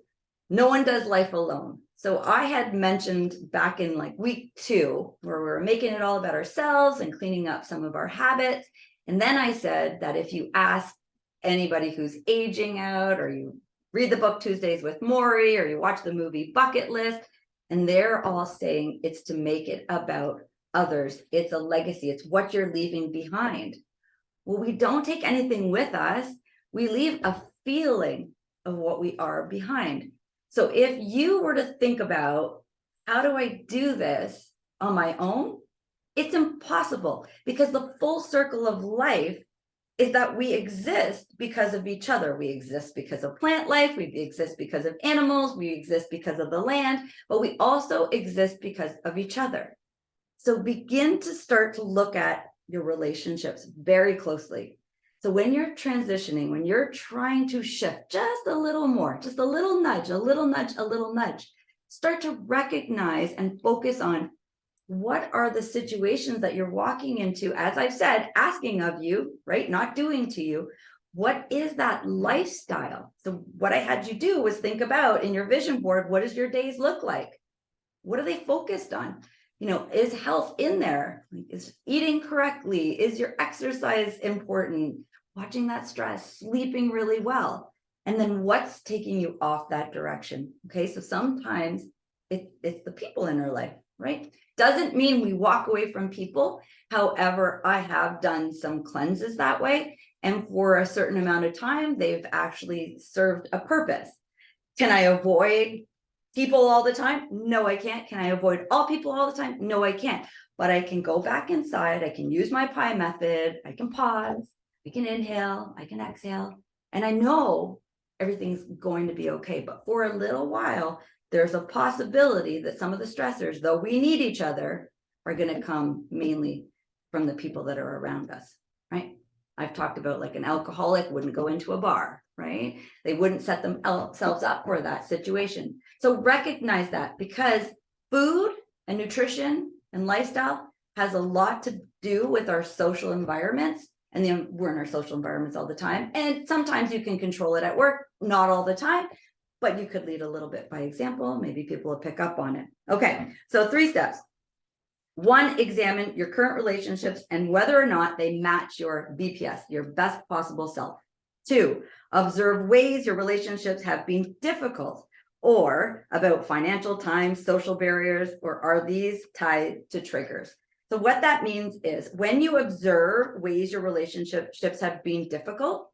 no one does life alone. So I had mentioned back in like week 2, where we were making it all about ourselves and cleaning up some of our habits. And then I said that if you ask anybody who's aging out, or you read the book Tuesdays with Maury, or you watch the movie Bucket List, and they're all saying it's to make it about others. It's a legacy. It's what you're leaving behind. Well, we don't take anything with us. We leave a feeling of what we are behind. So if you were to think about, how do I do this on my own? It's impossible, because the full circle of life is that we exist because of each other. We exist because of plant life, we exist because of animals, we exist because of the land, but we also exist because of each other. So begin to start to look at your relationships very closely. So when you're transitioning, when you're trying to shift just a little more, just a little nudge, a little nudge, a little nudge, start to recognize and focus on, what are the situations that you're walking into, as I've said, asking of you, right? Not doing to you. What is that lifestyle? So what I had you do was think about in your vision board, what does your days look like? What are they focused on? You know, is health in there? Is eating correctly? Is your exercise important? Watching that stress, sleeping really well. And then what's taking you off that direction? Okay, so sometimes it's the people in our life, right? Doesn't mean we walk away from people. However, I have done some cleanses that way. And for a certain amount of time, they've actually served a purpose. Can I avoid people all the time? No, I can't. Can I avoid all people all the time? No, I can't. But I can go back inside. I can use my PI method. I can pause. I can inhale. I can exhale. And I know everything's going to be okay. But for a little while, there's a possibility that some of the stressors, though we need each other, are going to come mainly from the people that are around us, right? I've talked about, like, an alcoholic wouldn't go into a bar, right? They wouldn't set themselves up for that situation. So recognize that, because food and nutrition and lifestyle has a lot to do with our social environments. And then we're in our social environments all the time. And sometimes you can control it at work, not all the time, but you could lead a little bit by example. Maybe people will pick up on it. Okay, so 3 steps. 1, examine your current relationships and whether or not they match your BPS, your best possible self. 2, observe ways your relationships have been difficult, or about financial, time, social barriers, or are these tied to triggers? So what that means is, when you observe ways your relationships have been difficult,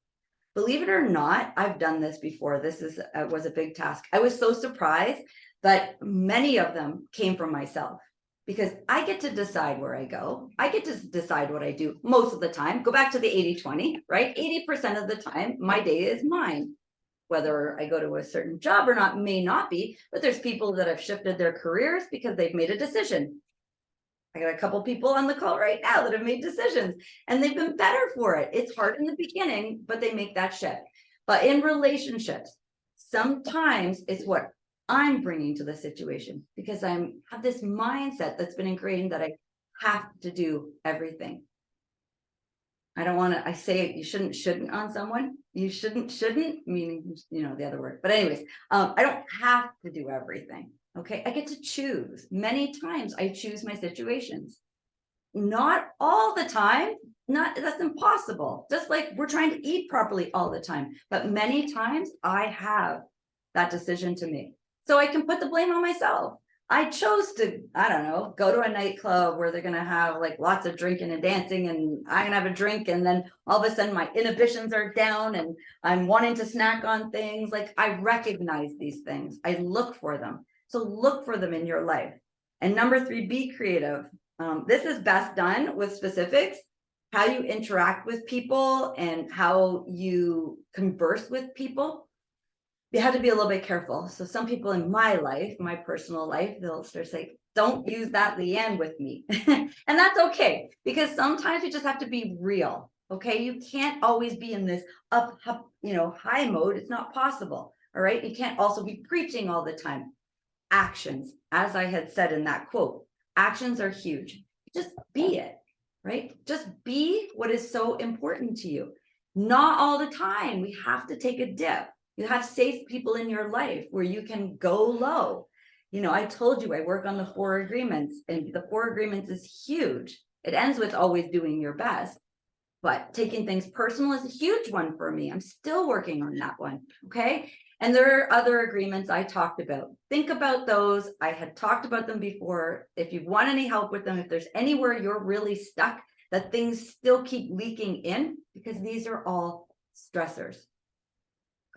believe it or not, I've done this before. This was a big task. I was so surprised that many of them came from myself, because I get to decide where I go. I get to decide what I do most of the time. Go back to the 80-20, right? 80% of the time, my day is mine. Whether I go to a certain job or not may not be, but there's people that have shifted their careers because they've made a decision. I got a couple people on the call right now that have made decisions, and they've been better for it. It's hard in the beginning, but they make that shift. But in relationships, sometimes it's what I'm bringing to the situation, because I have this mindset that's been ingrained that I have to do everything. I don't want to, I say you shouldn't on someone. You shouldn't, meaning, you know, the other word. But anyways, I don't have to do everything. Okay, I get to choose. Many times I choose my situations. Not all the time. That's impossible. Just like we're trying to eat properly all the time. But many times I have that decision to make. So I can put the blame on myself. I chose to, I don't know, go to a nightclub where they're gonna have like lots of drinking and dancing, and I'm gonna have a drink, and then all of a sudden my inhibitions are down and I'm wanting to snack on things. Like, I recognize these things. I look for them. So look for them in your life. And number 3, be creative. This is best done with specifics, how you interact with people and how you converse with people. You have to be a little bit careful. So some people in my life, my personal life, they'll start saying, don't use that Leanne with me. And that's okay, because sometimes you just have to be real. Okay. You can't always be in this up, high mode. It's not possible. All right. You can't also be preaching all the time. Actions, as I had said in that quote, actions are huge. Just be it, right? Just be what is so important to you. Not all the time. We have to take a dip. You have safe people in your life where you can go low. I told you I work on the 4 agreements, and the 4 agreements is huge. It ends with always doing your best, but taking things personal is a huge one for me. I'm still working on that one. Okay. And there are other agreements I talked about. Think about those. I had talked about them before. If you want any help with them, if there's anywhere you're really stuck, that things still keep leaking in, because these are all stressors.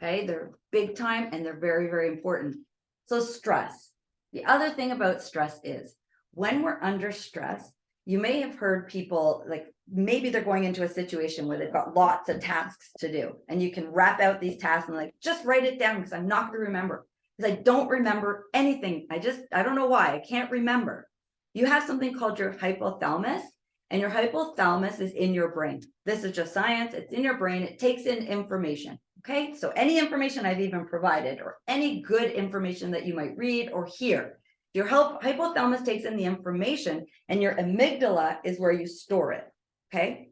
Okay, they're big time and they're very, very important. So stress. The other thing about stress is when we're under stress, you may have heard people, like, maybe they're going into a situation where they've got lots of tasks to do, and you can wrap out these tasks and like, just write it down because I'm not going to remember, because I don't remember anything. I don't know why. I can't remember. You have something called your hypothalamus, and your hypothalamus is in your brain. This is just science. It's in your brain. It takes in information. Okay, so any information I've even provided, or any good information that you might read or hear, your hypothalamus takes in the information, and your amygdala is where you store it. Okay,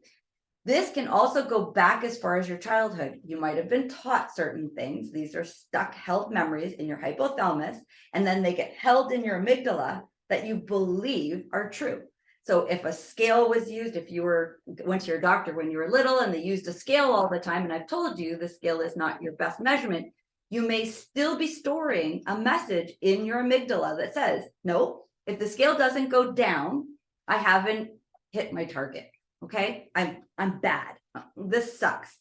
this can also go back as far as your childhood. You might have been taught certain things. These are stuck, held memories in your hypothalamus, and then they get held in your amygdala that you believe are true. So if a scale was used, if you went to your doctor when you were little and they used a scale all the time, and I've told you the scale is not your best measurement, you may still be storing a message in your amygdala that says, no, if the scale doesn't go down, I haven't hit my target. Okay, I'm bad. This sucks.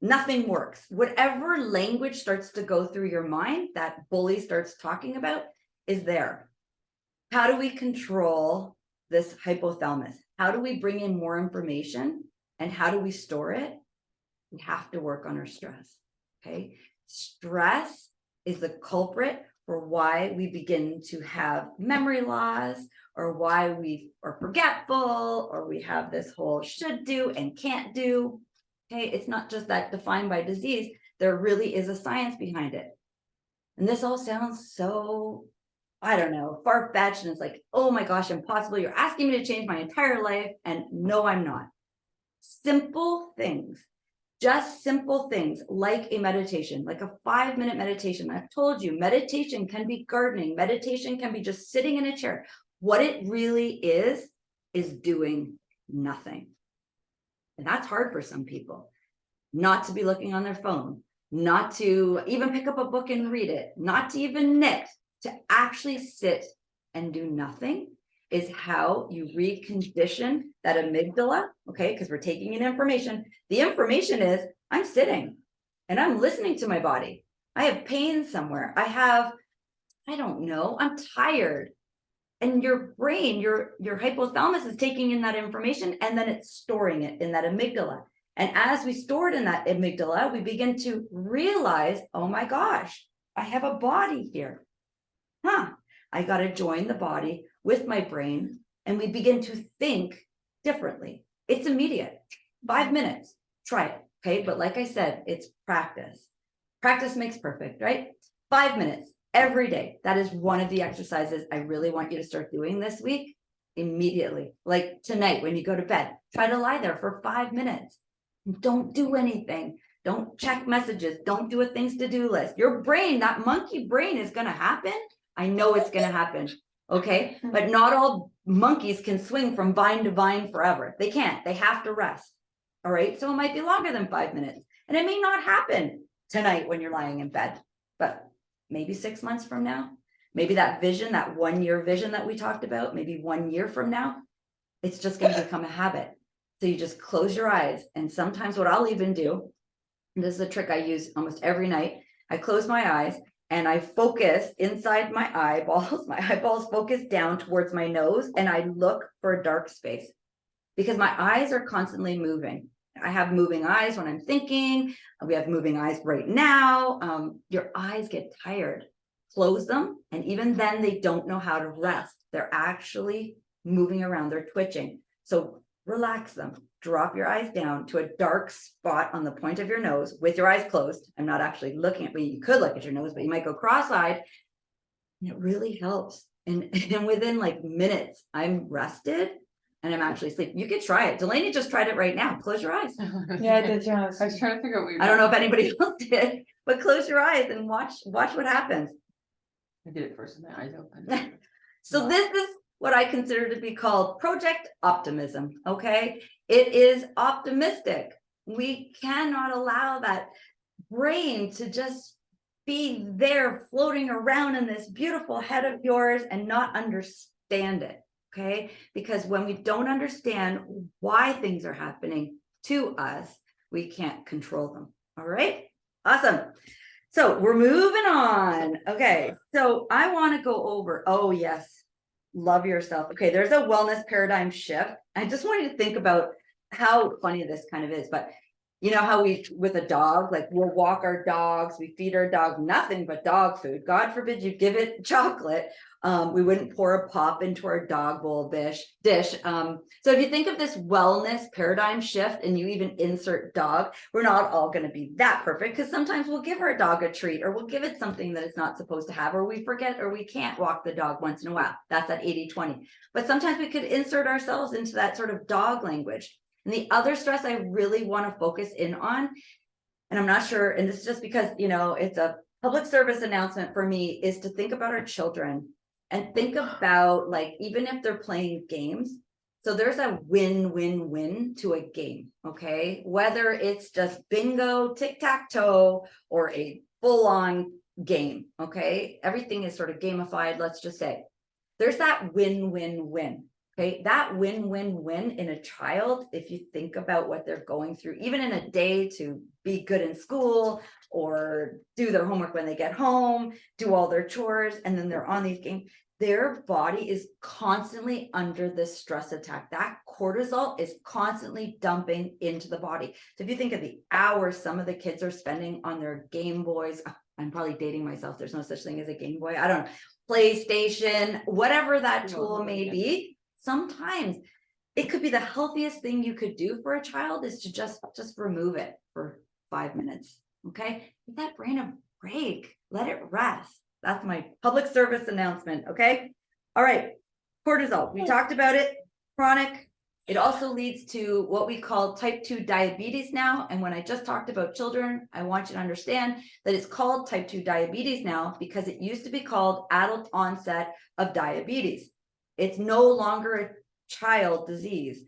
Nothing works. Whatever language starts to go through your mind that bully starts talking about is there. How do we control this hypothalamus? How do we bring in more information, and how do we store it? We have to work on our stress. Okay, stress is the culprit for why we begin to have memory loss, or why we are forgetful, or we have this whole should do and can't do. Okay, it's not just that defined by disease. There really is a science behind it. And this all sounds so, I don't know, far-fetched, and it's like, oh my gosh, impossible. You're asking me to change my entire life. And no, I'm not. Simple things, just simple things like a meditation, like a 5-minute meditation. I've told you, meditation can be gardening. Meditation can be just sitting in a chair. What it really is doing nothing. And that's hard for some people. Not to be looking on their phone, not to even pick up a book and read it, not to even knit. To actually sit and do nothing is how you recondition that amygdala, okay? Because we're taking in information. The information is, I'm sitting and I'm listening to my body. I have pain somewhere. I don't know, I'm tired. And your brain, your hypothalamus is taking in that information, and then it's storing it in that amygdala. And as we store it in that amygdala, we begin to realize, oh my gosh, I have a body here. I got to join the body with my brain, and we begin to think differently. It's immediate. 5 minutes, try it. Okay. But like I said, it's practice. Practice makes perfect, right? 5 minutes every day. That is one of the exercises I really want you to start doing this week immediately. Like tonight, when you go to bed, try to lie there for 5 minutes. Don't do anything. Don't check messages. Don't do a things to do list. Your brain, that monkey brain, is going to happen. I know it's going to happen. Okay. But not all monkeys can swing from vine to vine forever. They can't. They have to rest. All right. So it might be longer than 5 minutes. And it may not happen tonight when you're lying in bed, but maybe 6 months from now, maybe that vision, that 1 year vision that we talked about, maybe 1 year from now, it's just gonna become a habit. So you just close your eyes, and sometimes what I'll even do, and this is a trick I use almost every night, I close my eyes and I focus inside my eyeballs, my eyeballs focus down towards my nose, and I look for a dark space. Because my eyes are constantly moving. I have moving eyes when I'm thinking, we have moving eyes right now. Your eyes get tired. Close them, and even then they don't know how to rest. They're actually moving around, they're twitching. So relax them, drop your eyes down to a dark spot on the point of your nose with your eyes closed. I'm not actually looking at me, you could look at your nose, but you might go cross-eyed. And it really helps. And within like minutes, I'm rested and I'm actually asleep. You could try it. Delaney just tried it right now. Close your eyes. Yeah, I did, yeah. I was trying to figure out what you I don't know if anybody else did, but close your eyes and watch what happens. I did it first with my eyes open. So this is what I consider to be called Project Optimism, okay? It is optimistic. We cannot allow that brain to just be there floating around in this beautiful head of yours and not understand it, okay? Because when we don't understand why things are happening to us, we can't control them, all right? Awesome. So we're moving on. Okay, so I want to go over, oh yes, love yourself. Okay, there's a wellness paradigm shift. I just want you to think about how funny this kind of is, but you know how we, with a dog, like we'll walk our dogs, we feed our dog nothing but dog food. God forbid you give it chocolate. We wouldn't pour a pop into our dog bowl dish. So if you think of this wellness paradigm shift and you even insert dog, we're not all going to be that perfect, because sometimes we'll give our dog a treat, or we'll give it something that it's not supposed to have, or we forget, or we can't walk the dog once in a while. That's at 80-20. But sometimes we could insert ourselves into that sort of dog language. And the other stress I really want to focus in on, and I'm not sure, and this is just because, you know, it's a public service announcement for me, is to think about our children and think about, like, even if they're playing games, so there's a win-win-win to a game, okay? Whether it's just bingo, tic-tac-toe, or a full-on game, okay? Everything is sort of gamified, let's just say. There's that win-win-win. Okay, that win-win-win in a child, if you think about what they're going through, even in a day to be good in school or do their homework when they get home, do all their chores, and then they're on these games, their body is constantly under this stress attack. That cortisol is constantly dumping into the body. So if you think of the hours some of the kids are spending on their Game Boys, I'm probably dating myself, there's no such thing as a Game Boy, I don't know, PlayStation, whatever that tool may be. Sometimes it could be the healthiest thing you could do for a child is to just remove it for 5 minutes. Okay, give that brain a break, let it rest. That's my public service announcement. Okay, all right, cortisol, we talked about it. Chronic, it also leads to what we call type 2 diabetes now. And when I just talked about children, I want you to understand that it's called type 2 diabetes now because it used to be called adult onset of diabetes. It's no longer a child disease.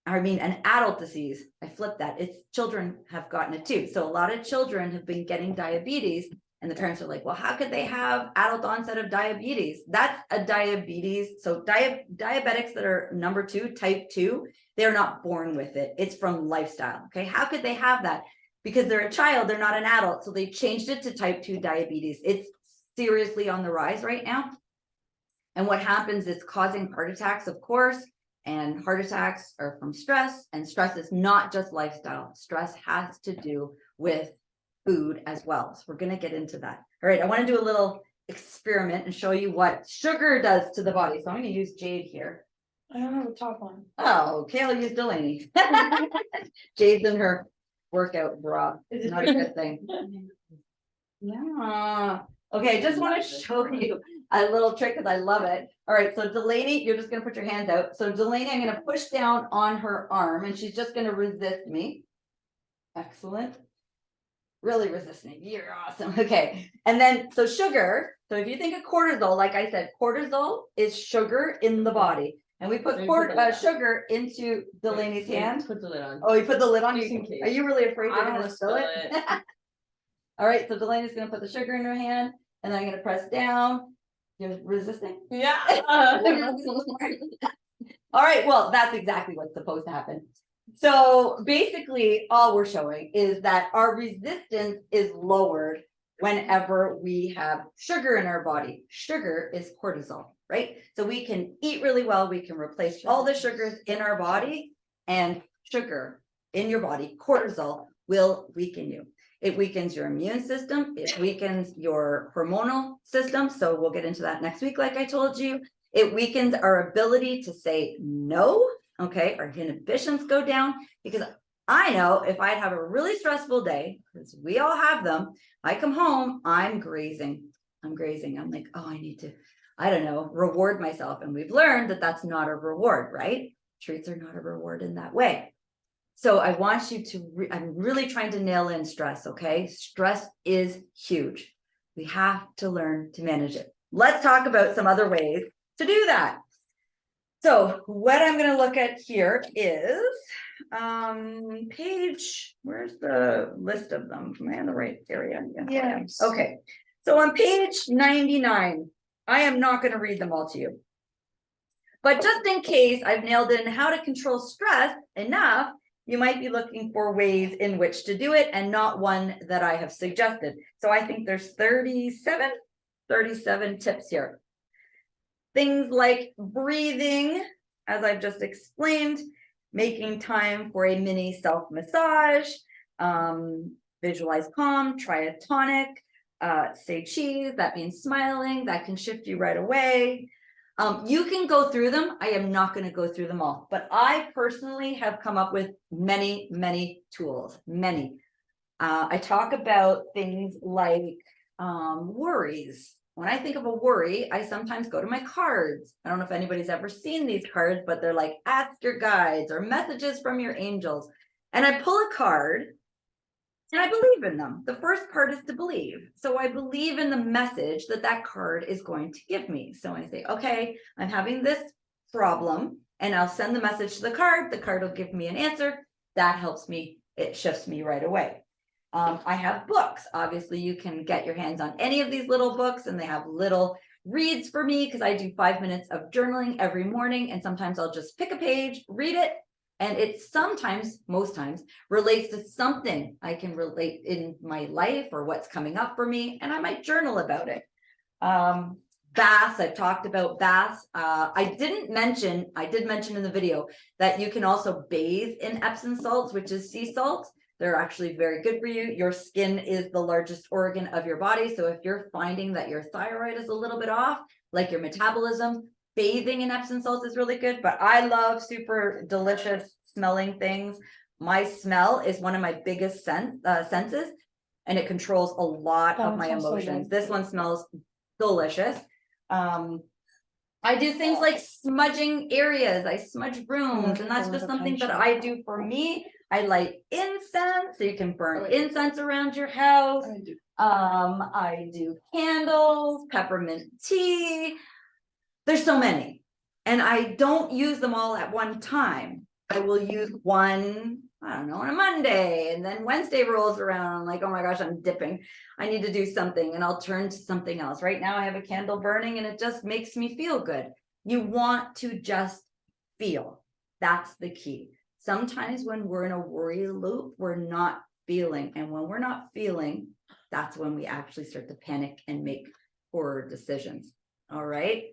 I mean, an adult disease. I flipped that. It's children have gotten it too. So a lot of children have been getting diabetes, and the parents are like, well, how could they have adult onset of diabetes? That's a diabetes. So diabetics that are number 2, type 2, they're not born with it. It's from lifestyle. Okay. How could they have that? Because they're a child, they're not an adult. So they changed it to type 2 diabetes. It's seriously on the rise right now. And what happens is causing heart attacks, of course, and heart attacks are from stress, and stress is not just lifestyle. Stress has to do with food as well. So we're going to get into that. All right, I want to do a little experiment and show you what sugar does to the body. So I'm going to use Jade here. I don't have a top on. Oh, okay, I'll use Delaney. Jade's in her workout bra. Is it Not a good thing. Yeah. Okay, I just want to show you a little trick because I love it. All right, so Delaney, you're just going to put your hands out. So Delaney, I'm going to push down on her arm and she's just going to resist me. Excellent. Really resist me. You're awesome. Okay. And then, so sugar. So if you think of cortisol, like I said, cortisol is sugar in the body. And we put sugar into Delaney's hand. Put the lid on. Oh, you put the lid on? Just in case. Are you really afraid I you're don't going to wanna spill it? spill All right, so Delaney's going to put the sugar in her hand, and then I'm going to press down. You're resisting? Yeah. All right, well, that's exactly what's supposed to happen. So basically, all we're showing is that our resistance is lowered whenever we have sugar in our body. Sugar is cortisol, right? So we can eat really well, we can replace all the sugars in our body, and sugar in your body, cortisol, will weaken you. It weakens your immune system, it weakens your hormonal system. So we'll get into that next week, like I told you. It weakens our ability to say no. Okay, our inhibitions go down, because I know if I'd have a really stressful day, because we all have them, I come home, I'm grazing. I'm like, oh, I need to, I don't know, reward myself. And we've learned that that's not a reward, right? Treats are not a reward in that way. So I want you to, I'm really trying to nail in stress, okay? Stress is huge. We have to learn to manage it. Let's talk about some other ways to do that. So what I'm going to look at here is page, where's the list of them? Am I in the right area? Yes. Okay, so on page 99, I am not going to read them all to you. But just in case I've nailed in how to control stress enough, you might be looking for ways in which to do it and not one that I have suggested. So I think there's 37 tips here. Things like breathing, as I've just explained, making time for a mini self-massage, visualize calm, try a tonic, say cheese, that means smiling, that can shift you right away. You can go through them. I am not going to go through them all, but I personally have come up with many tools, many. I talk about things like worries. When I think of a worry, I sometimes go to my cards. I don't know if anybody's ever seen these cards, but they're like ask your guides or messages from your angels. And I pull a card and I believe in them. The first part is to believe. So I believe in the message that that card is going to give me. So I say, okay, I'm having this problem, and I'll send the message to the card. The card will give me an answer. That helps me. It shifts me right away. I have books. Obviously, you can get your hands on any of these little books, and they have little reads for me because I do 5 minutes of journaling every morning. And sometimes I'll just pick a page, read it, and it sometimes, most times, relates to something I can relate in my life or what's coming up for me, and I might journal about it. Baths, I've talked about baths. I did mention in the video that you can also bathe in Epsom salts, which is sea salt. They're actually very good for you. Your skin is the largest organ of your body. So if you're finding that your thyroid is a little bit off, like your metabolism, bathing in Epsom salts is really good. But I love super delicious smelling things. My smell is one of my biggest senses, and it controls a lot That of one my smells so emotions. good. This one smells delicious. I do things like smudging areas. I smudge rooms, and that's just something that I do for me. I light incense, so you can burn incense around your house. I do candles, peppermint tea. There's so many, and I don't use them all at one time. I will use one, I don't know, on a Monday, and then Wednesday rolls around. I'm like, oh my gosh, I'm dipping. I need to do something, and I'll turn to something else. Right now I have a candle burning, and it just makes me feel good. You want to just feel. That's the key. Sometimes when we're in a worry loop, we're not feeling. And when we're not feeling, that's when we actually start to panic and make poor decisions. All right.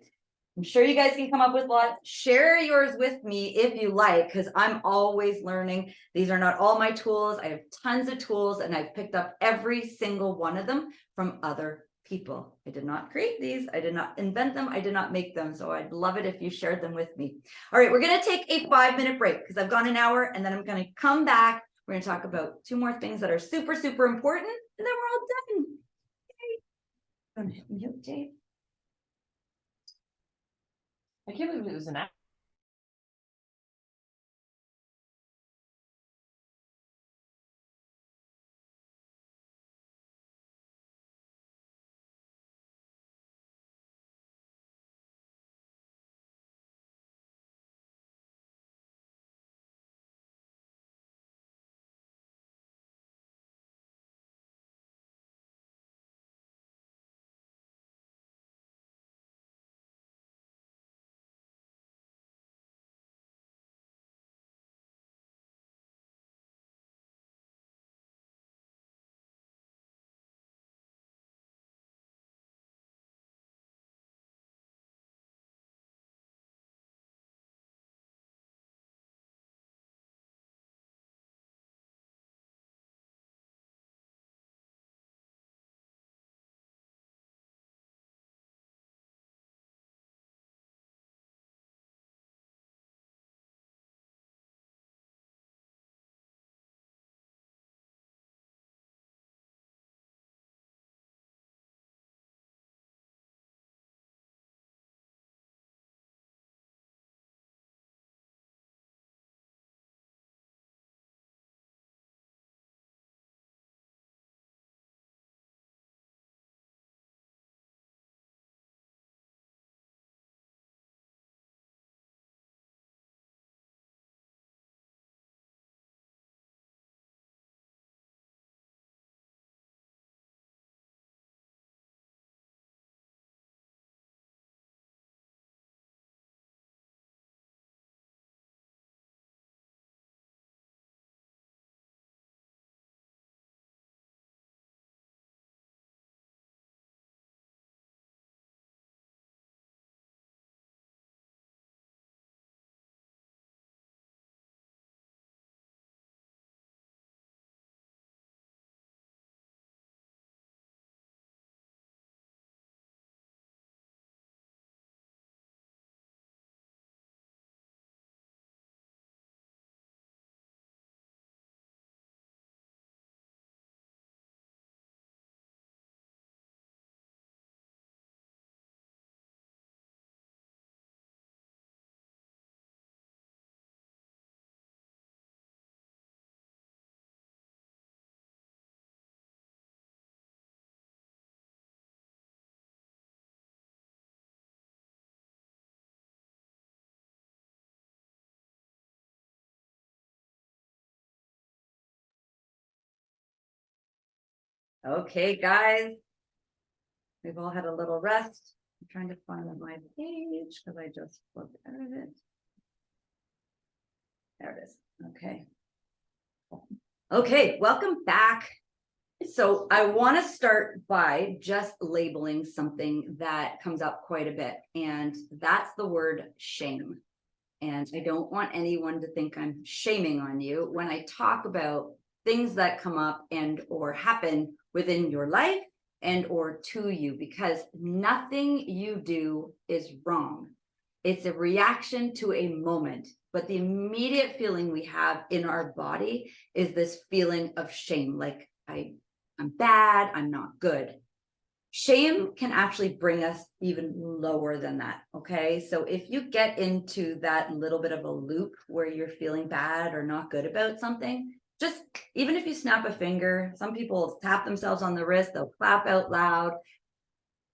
I'm sure you guys can come up with lots. Share yours with me if you like, because I'm always learning. These are not all my tools. I have tons of tools, and I've picked up every single one of them from other people. I did not create these. I did not invent them. I did not make them. So I'd love it if you shared them with me. All right, we're going to take a 5-minute break because I've gone an hour, and then I'm going to come back. We're going to talk about 2 more things that are super important, and then we're all done. Okay. I'm going to mute Dave. I can't believe it was an Okay, guys. We've all had a little rest. I'm trying to find my page because I just looked at it. There it is. Okay. Okay, welcome back. So I want to start by just labeling something that comes up quite a bit, and that's the word shame. And I don't want anyone to think I'm shaming on you when I talk about things that come up and or happen within your life and or to you, because nothing you do is wrong. It's a reaction to a moment, but the immediate feeling we have in our body is this feeling of shame, like I'm bad, I'm not good. Shame can actually bring us even lower than that. Okay. So if you get into that little bit of a loop where you're feeling bad or not good about something, just even if you snap a finger, some people tap themselves on the wrist, they'll clap out loud,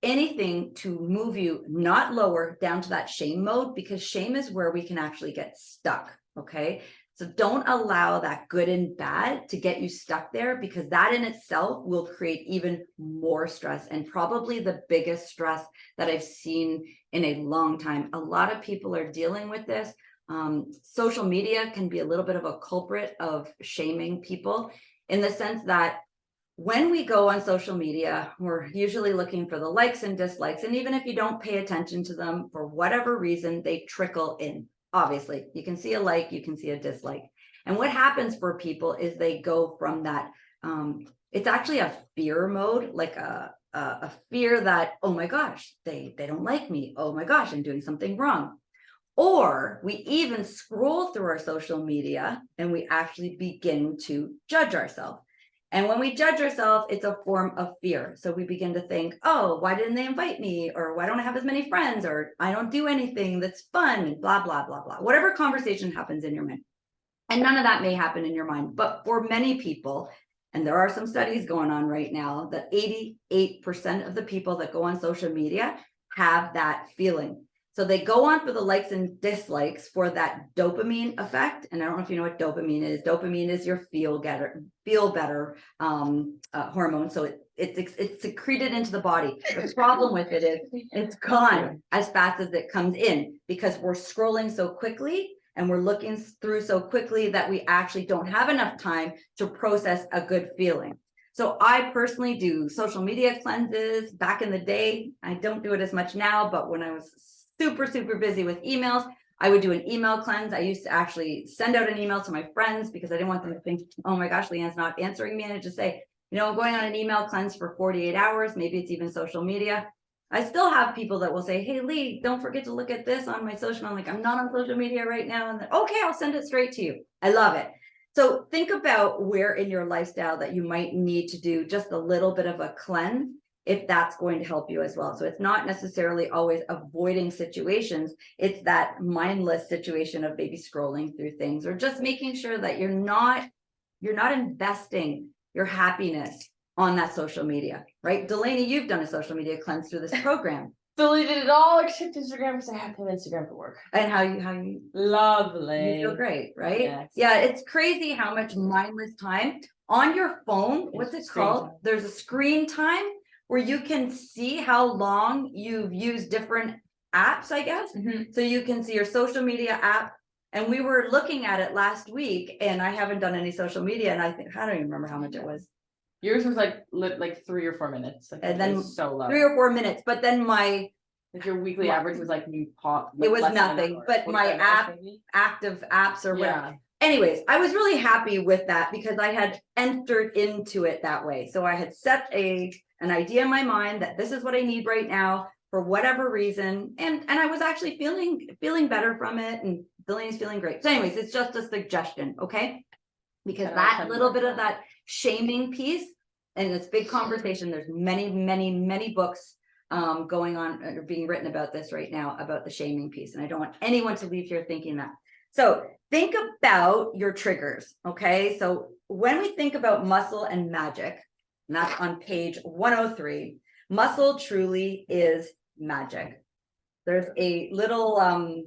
anything to move you not lower down to that shame mode, because shame is where we can actually get stuck. Okay. So don't allow that good and bad to get you stuck there, because that in itself will create even more stress, and probably the biggest stress that I've seen in a long time. A lot of people are dealing with this. Social media can be a little bit of a culprit of shaming people, in the sense that when we go on social media, we're usually looking for the likes and dislikes. And even if you don't pay attention to them for whatever reason, they trickle in. Obviously, you can see a like, you can see a dislike. And what happens for people is they go from that, it's actually a fear mode, like a fear that, oh my gosh, they don't like me. Oh my gosh, I'm doing something wrong. Or we even scroll through our social media and we actually begin to judge ourselves. And when we judge ourselves, it's a form of fear. So we begin to think, oh, why didn't they invite me? Or why don't I have as many friends? Or I don't do anything that's fun, and blah, blah, blah, blah. Whatever conversation happens in your mind. And none of that may happen in your mind. But for many people, and there are some studies going on right now, that 88% of the people that go on social media have that feeling. So they go on for the likes and dislikes for that dopamine effect. And I don't know if you know what dopamine is. Dopamine is your feel better hormone. So it's secreted into the body. The problem with it is it's gone as fast as it comes in, because we're scrolling so quickly and we're looking through so quickly that we actually don't have enough time to process a good feeling. So I personally do social media cleanses. Back in the day, I don't do it as much now, but when I was super busy with emails, I would do an email cleanse. I used to actually send out an email to my friends because I didn't want them to think, oh my gosh, Leanne's not answering me. And I'd just say, you know, I'm going on an email cleanse for 48 hours. Maybe it's even social media. I still have people that will say, hey, Lee, don't forget to look at this on my social. I'm like, I'm not on social media right now. And then, okay, I'll send it straight to you. I love it. So think about where in your lifestyle that you might need to do just a little bit of a cleanse, if that's going to help you as well. So it's not necessarily always avoiding situations. It's that mindless situation of maybe scrolling through things, or just making sure that you're not investing your happiness on that social media, right? Delaney, you've done a social media cleanse through this program. Deleted it all except Instagram because I have to have Instagram for work. And how you Lovely. feel great, right? Yes. Yeah, it's crazy how much mindless time on your phone. What's it Screen called? time. There's a screen time where you can see how long you've used different apps, I guess. So you can see your social media app. And we were looking at it last week, and I haven't done any social media, and I don't even remember how much it was. Yours was like 3 or 4 minutes. Like, And it then was so low. 3 or 4 minutes, but then my Like your weekly average was like you pop. It was less than an nothing, hour, but my 45 minutes app maybe? active apps or whatever. Yeah. Anyways, I was really happy with that because I had entered into it that way. So I had set an idea in my mind that this is what I need right now for whatever reason. And I was actually feeling better from it, and Delaney's feeling great. So anyways, it's just a suggestion, okay? Because that little bit of that shaming piece, and it's big conversation. There's many books going on or being written about this right now, about the shaming piece. And I don't want anyone to leave here thinking that. So think about your triggers. Okay. So when we think about muscle and magic, and that's on page 103, muscle truly is magic. There's a little, I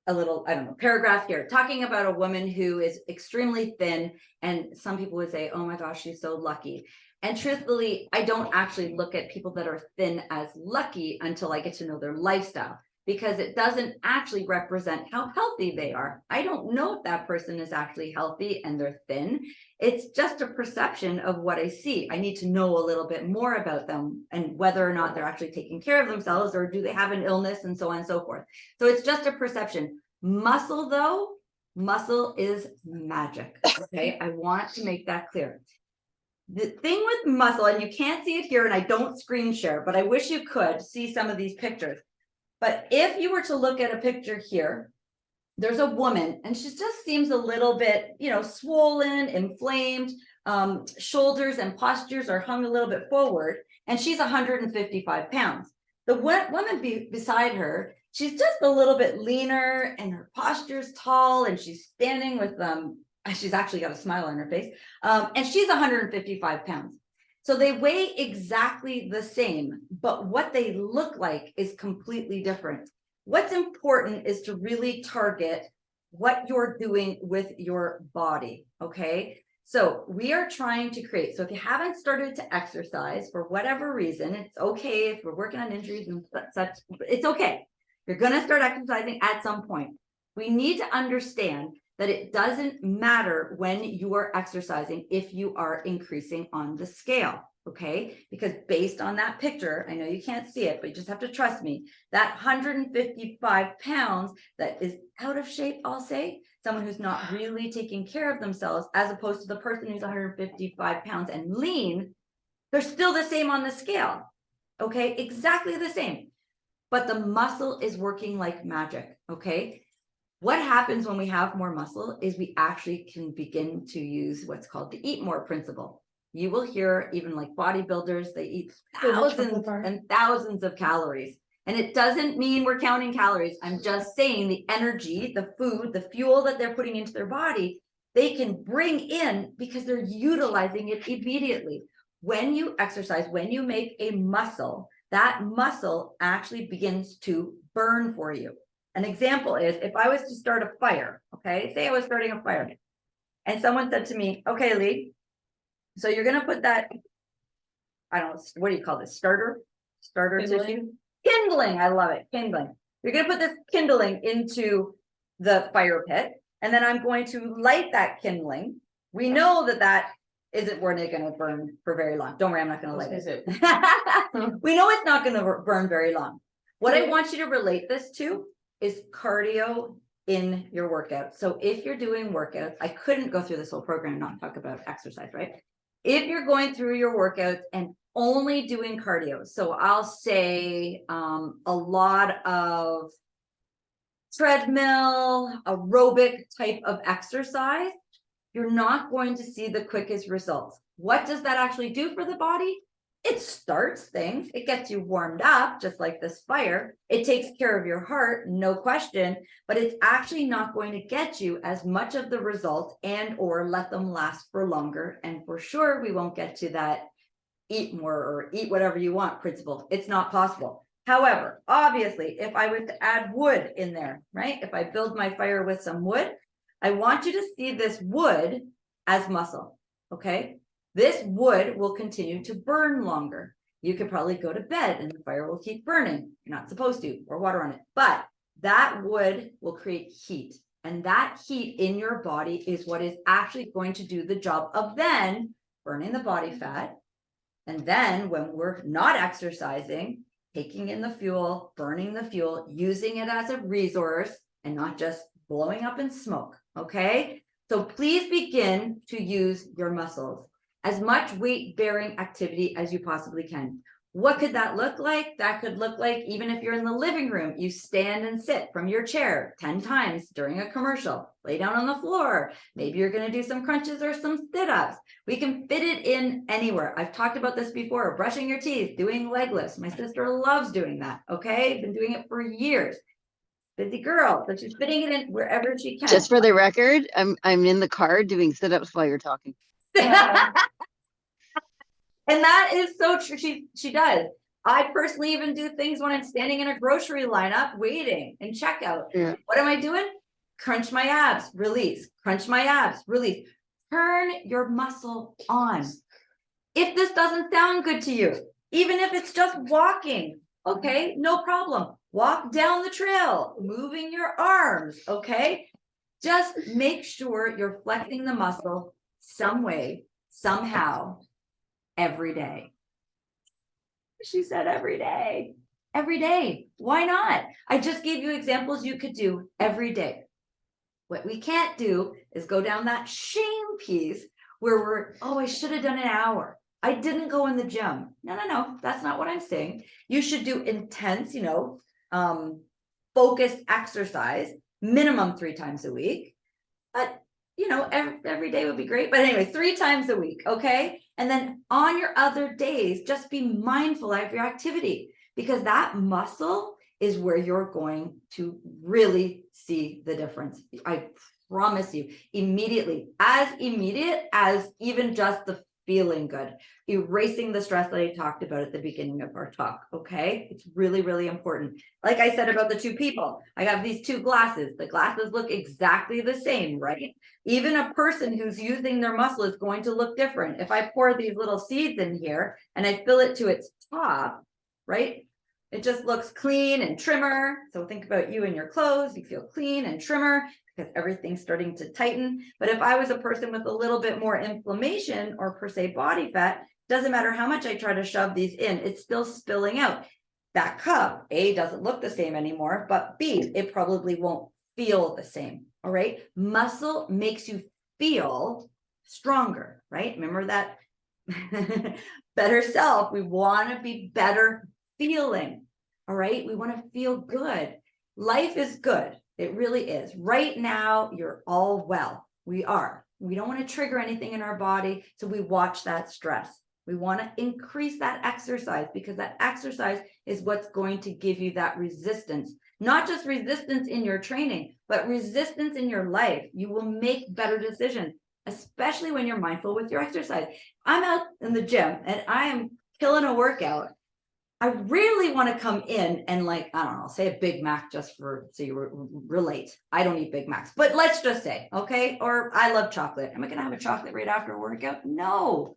don't know, paragraph here talking about a woman who is extremely thin. And some people would say, oh my gosh, she's so lucky. And truthfully, I don't actually look at people that are thin as lucky until I get to know their lifestyle, because it doesn't actually represent how healthy they are. I don't know if that person is actually healthy and they're thin. It's just a perception of what I see. I need to know a little bit more about them and whether or not they're actually taking care of themselves, or do they have an illness, and so on and so forth. So it's just a perception. Muscle, though, muscle is magic. Okay, I want to make that clear. The thing with muscle, and you can't see it here, and I don't screen share, but I wish you could see some of these pictures. But if you were to look at a picture here, there's a woman, and she just seems a little bit, swollen, inflamed, shoulders and postures are hung a little bit forward, and she's 155 pounds. The woman beside her, she's just a little bit leaner, and her posture's tall, and she's standing with she's actually got a smile on her face, and she's 155 pounds. So they weigh exactly the same, but what they look like is completely different. What's important is to really target what you're doing with your body, okay? So we are trying to create, so if you haven't started to exercise for whatever reason, it's okay if we're working on injuries and such, it's okay. You're gonna start exercising at some point. We need to understand that it doesn't matter when you are exercising if you are increasing on the scale, okay? Because based on that picture, I know you can't see it, but you just have to trust me, that 155 pounds that is out of shape, I'll say, someone who's not really taking care of themselves, as opposed to the person who's 155 pounds and lean, they're still the same on the scale, okay? Exactly the same. But the muscle is working like magic, okay? What happens when we have more muscle is we actually can begin to use what's called the eat more principle. You will hear even like bodybuilders, they eat thousands and thousands of calories. And it doesn't mean we're counting calories. I'm just saying the energy, the food, the fuel that they're putting into their body, they can bring in because they're utilizing it immediately. When you exercise, when you make a muscle, that muscle actually begins to burn for you. An example is if I was to start a fire, okay, say I was starting a fire and someone said to me, okay, Lee, so you're going to put that, I don't know, what do you call this? Starter tissue? Kindling. I love it. Kindling. You're going to put this kindling into the fire pit, and then I'm going to light that kindling. We know that isn't going to burn for very long. Don't worry, I'm not going to light it. We know it's not going to burn very long. What I want you to relate this to is cardio in your workout. So if you're doing workouts, I couldn't go through this whole program and not talk about exercise, right? If you're going through your workouts and only doing cardio, so I'll say a lot of treadmill, aerobic type of exercise, you're not going to see the quickest results. What does that actually do for the body? It starts things, it gets you warmed up, just like this fire. It takes care of your heart, no question, but it's actually not going to get you as much of the result and or let them last for longer. And for sure, we won't get to that eat more or eat whatever you want principle. It's not possible. However, obviously, if I was to add wood in there, right? If I build my fire with some wood, I want you to see this wood as muscle, okay? This wood will continue to burn longer. You could probably go to bed and the fire will keep burning. You're not supposed to, or water on it. But that wood will create heat. And that heat in your body is what is actually going to do the job of then burning the body fat. And then when we're not exercising, taking in the fuel, burning the fuel, using it as a resource and not just blowing up in smoke, okay? So please begin to use your muscles. As much weight-bearing activity as you possibly can. What could that look like? That could look like, even if you're in the living room, you stand and sit from your chair 10 times during a commercial. Lay down on the floor. Maybe you're going to do some crunches or some sit-ups. We can fit it in anywhere. I've talked about this before. Brushing your teeth, doing leg lifts. My sister loves doing that, okay? Been doing it for years. Busy girl, so she's fitting it in wherever she can. Just for the record, I'm in the car doing sit-ups while you're talking. And that is so true. She does. I personally even do things when I'm standing in a grocery lineup waiting and checkout. Yeah. What am I doing? Crunch my abs, release. Crunch my abs, release. Turn your muscle on. If this doesn't sound good to you, even if it's just walking, okay, no problem. Walk down the trail, moving your arms, okay? Just make sure you're flexing the muscle some way, somehow, every day. She said every day. Every day. Why not? I just gave you examples you could do every day. What we can't do is go down that shame piece where I should have done an hour. I didn't go in the gym. No, that's not what I'm saying. You should do intense, focused exercise, minimum 3 times a week. But, every day would be great. But anyway, 3 times a week, okay? And then on your other days, just be mindful of your activity, because that muscle is where you're going to really see the difference. I promise you, immediately, as immediate as even just the feeling good, erasing the stress that I talked about at the beginning of our talk, okay? It's really, really important. Like I said about the 2 people, I have these 2 glasses. The glasses look exactly the same, right? Even a person who's using their muscle is going to look different. If I pour these little seeds in here and I fill it to its top, right? It just looks clean and trimmer. So think about you and your clothes. You feel clean and trimmer because everything's starting to tighten. But if I was a person with a little bit more inflammation or per se body fat, doesn't matter how much I try to shove these in, it's still spilling out. That cup, A, doesn't look the same anymore, but B, it probably won't feel the same. All right. Muscle makes you feel stronger, right? Remember that better self. We want to be better feeling. All right. We want to feel good. Life is good. It really is. Right now, you're all well. We are. We don't want to trigger anything in our body. So we watch that stress. We want to increase that exercise, because that exercise is what's going to give you that resistance. Not just resistance in your training, but resistance in your life. You will make better decisions, especially when you're mindful with your exercise. I'm out in the gym and I am killing a workout. I really want to come in and I don't know, say a Big Mac just so you relate. I don't eat Big Macs, but let's just say, okay, or I love chocolate. Am I going to have a chocolate right after a workout? No.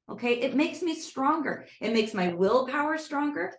Okay, it makes me stronger. It makes my willpower stronger,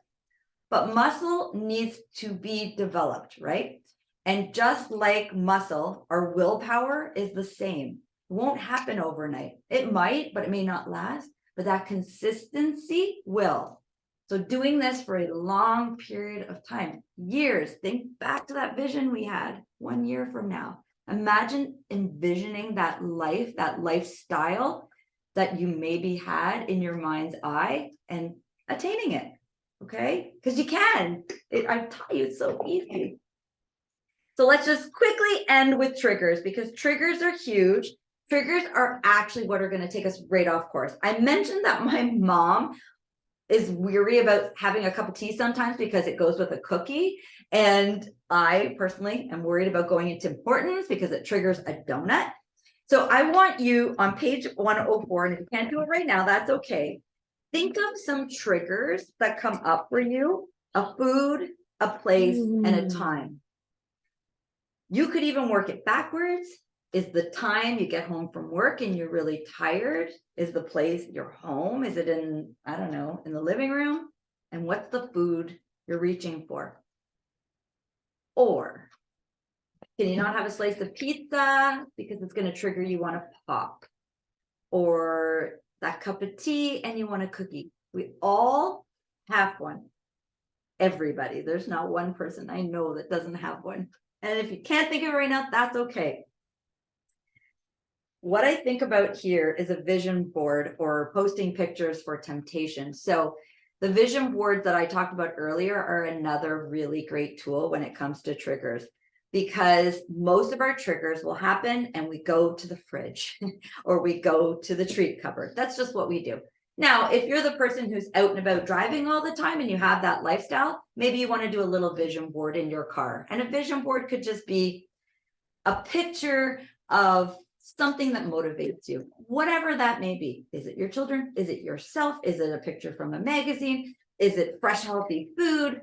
but muscle needs to be developed, right? And just like muscle, our willpower is the same. It won't happen overnight. It might, but it may not last, but that consistency will. So doing this for a long period of time, years, think back to that vision we had 1 year from now. Imagine envisioning that life, that lifestyle that you maybe had in your mind's eye and attaining it, okay? Because you can. I've taught you, it's so easy. So let's just quickly end with triggers, because triggers are huge. Triggers are actually what are going to take us right off course. I mentioned that my mom is weary about having a cup of tea sometimes because it goes with a cookie. And I personally am worried about going into importance because it triggers a donut. So I want you on page 104, and if you can't do it right now, that's okay. Think of some triggers that come up for you: a food, a place, and a time. You could even work it backwards. Is the time you get home from work and you're really tired? Is the place your home? Is it in, I don't know, in the living room? And what's the food you're reaching for? Or can you not have a slice of pizza because it's going to trigger you want to pop? Or that cup of tea and you want a cookie? We all have one. Everybody. There's not one person I know that doesn't have one. And if you can't think of it right now, that's okay. What I think about here is a vision board or posting pictures for temptation. So the vision boards that I talked about earlier are another really great tool when it comes to triggers, because most of our triggers will happen and we go to the fridge or we go to the treat cupboard. That's just what we do. Now, if you're the person who's out and about driving all the time and you have that lifestyle, maybe you want to do a little vision board in your car. And a vision board could just be a picture of something that motivates you, whatever that may be. Is it your children? Is it yourself? Is it a picture from a magazine? Is it fresh, healthy food?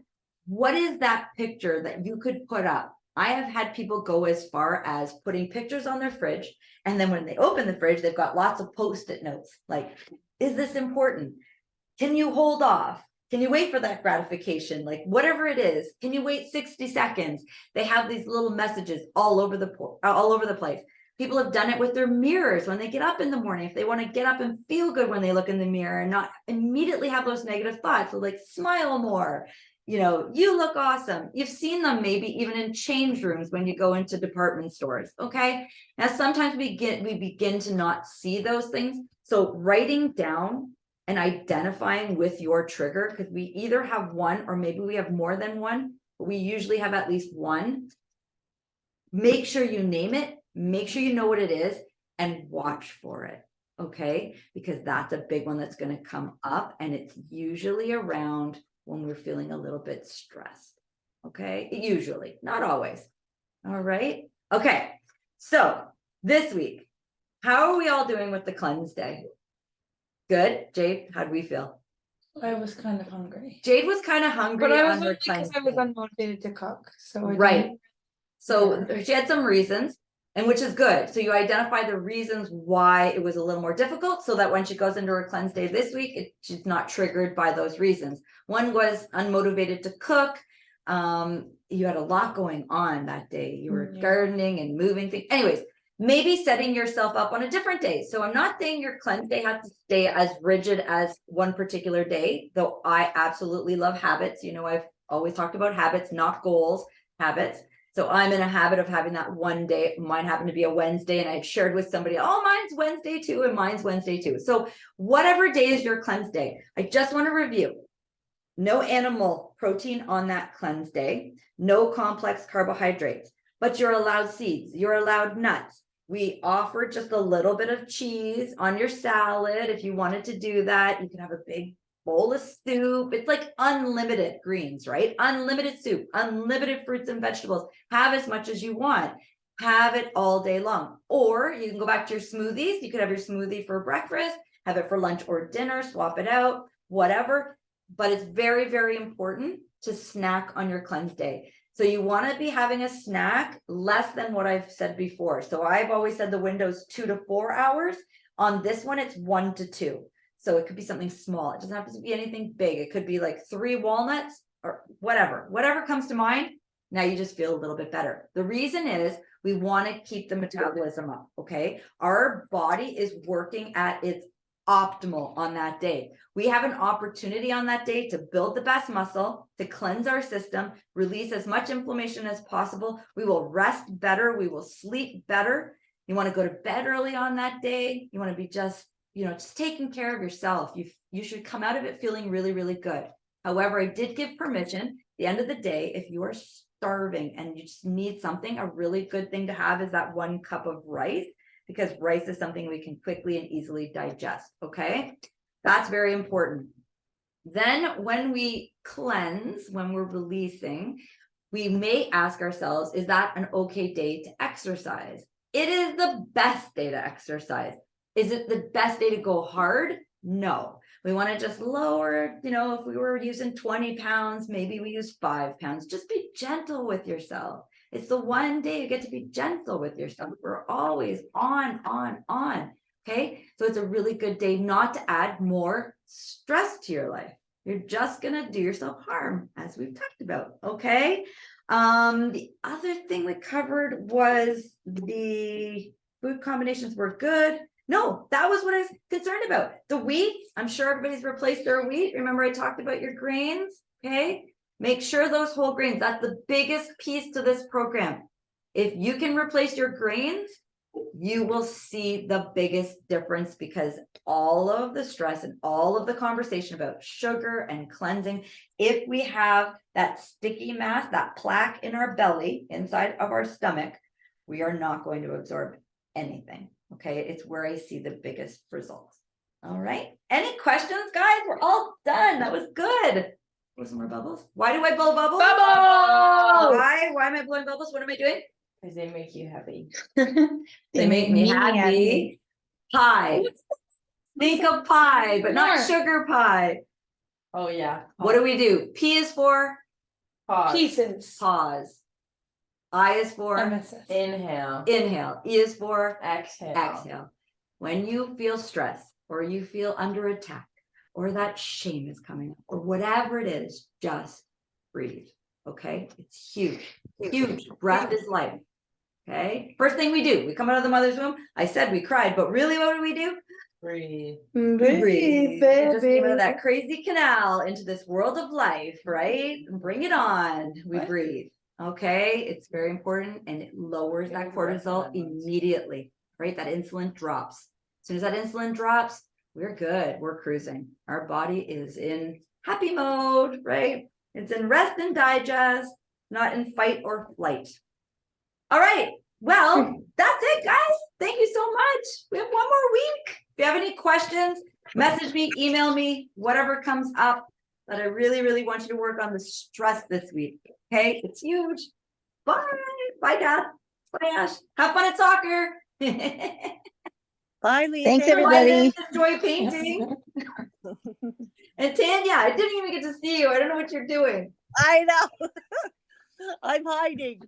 What is that picture that you could put up? I have had people go as far as putting pictures on their fridge, and then when they open the fridge, they've got lots of Post-it notes like, Is this important? Can you hold off? Can you wait for that gratification? Like whatever it is, can you wait 60 seconds? They have these little messages all over the place. People have done it with their mirrors when they get up in the morning. If they want to get up and feel good when they look in the mirror and not immediately have those negative thoughts, so like smile more. You know, you look awesome. You've seen them maybe even in change rooms when you go into department stores. Okay. Now, sometimes we begin to not see those things. So writing down and identifying with your trigger, because we either have one or maybe we have more than one, but we usually have at least one. Make sure you name it, make sure you know what it is, and watch for it. Okay, because that's a big one that's going to come up, and it's usually around when we're feeling a little bit stressed. Okay, usually, not always. All right. Okay, so this week, how are we all doing with the cleanse day? Good. Jade, how do we feel? I was kind of hungry. Jade was kind of hungry But I on was her only because cleanse I was day. unmotivated to cook, so I Right. didn't- So she had some reasons, and which is good. So you identify the reasons why it was a little more difficult, so that when she goes into her cleanse day this week, she's not triggered by those reasons. One was unmotivated to cook. You had a lot going on that day. You were Yeah. gardening and moving things. Anyways, maybe setting yourself up on a different day. So I'm not saying your cleanse day has to stay as rigid as one particular day, though I absolutely love habits. You know, I've always talked about habits, not goals, habits. So I'm in a habit of having that one day. Mine happened to be a Wednesday, and I've shared with somebody, oh, mine's Wednesday too, and mine's Wednesday too. So whatever day is your cleanse day, I just want to review. No animal protein on that cleanse day, no complex carbohydrates, but you're allowed seeds, you're allowed nuts. We offer just a little bit of cheese on your salad. If you wanted to do that, you can have a big bowl of soup. It's like unlimited greens, right? Unlimited soup, unlimited fruits and vegetables. Have as much as you want. Have it all day long. Or you can go back to your smoothies. You could have your smoothie for breakfast, have it for lunch or dinner, swap it out, whatever. But it's very, very important to snack on your cleanse day. So you want to be having a snack less than what I've said before. So I've always said the window's 2 to 4 hours. On this one, it's 1 to 2. So it could be something small. It doesn't have to be anything big. It could be like 3 walnuts or whatever comes to mind. Now you just feel a little bit better. The reason is we want to keep the metabolism up. Okay. Our body is working at its optimal on that day. We have an opportunity on that day to build the best muscle, to cleanse our system, release as much inflammation as possible. We will rest better. We will sleep better. You want to go to bed early on that day. You want to be just taking care of yourself. You should come out of it feeling really, really good. However, I did give permission at the end of the day, if you are starving and you just need something, a really good thing to have is that 1 cup of rice, because rice is something we can quickly and easily digest. Okay. That's very important. Then when we cleanse, when we're releasing, we may ask ourselves, is that an okay day to exercise? It is the best day to exercise. Is it the best day to go hard? No. We want to just lower, if we were using 20 pounds, maybe we use 5 pounds. Just be gentle with yourself. It's the one day you get to be gentle with yourself. We're always on. Okay. So it's a really good day not to add more stress to your life. You're just going to do yourself harm, as we've talked about. Okay. The other thing we covered was the food combinations were good. No, that was what I was concerned about. The wheat, I'm sure everybody's replaced their wheat. Remember I talked about your grains, okay? Make sure those whole grains, that's the biggest piece to this program. If you can replace your grains, you will see the biggest difference, because all of the stress and all of the conversation about sugar and cleansing, if we have that sticky mass, that plaque in our belly, inside of our stomach, we are not going to absorb anything. Okay, it's where I see the biggest results. All right. Any questions, guys? We're all done. That was good. Was some more bubbles? Why do I blow bubbles? Bubbles! Why am I blowing bubbles? What am I doing? Because they make you happy. They make me happy. Pie. Think of pie, but not Sure. sugar pie. Oh yeah. What do we do? P is for Pause. Pieces. pause. I is for MSS. Inhale. inhale. E is for Exhale. exhale. When you feel stress, or you feel under attack, or that shame is coming up, or whatever it is, just breathe. Okay, it's huge, huge. Breath is life. Okay, first thing we do, we come out of the mother's womb. I said we cried, but really, what do? Breathe. We breathe. We just came out of that crazy canal into this world of life, right? Bring it on. We What? breathe. Okay, it's very important, and it lowers that cortisol immediately, right? That insulin drops. As soon as that insulin drops, we're good. We're cruising. Our body is in happy mode, right? It's in rest and digest, not in fight or flight. All right. Well, that's it, guys. Thank you so much. We have one more week. If you have any questions, message me, email me, whatever comes up. But I really, really want you to work on the stress this week. Okay, it's huge. Bye. Bye, Dad. Bye, Ash. Have fun at soccer. Bye, Leah. Thanks, Thank you. everybody. Enjoy painting. And Tanya, I didn't even get to see you. I don't know what you're doing. I know. I'm hiding.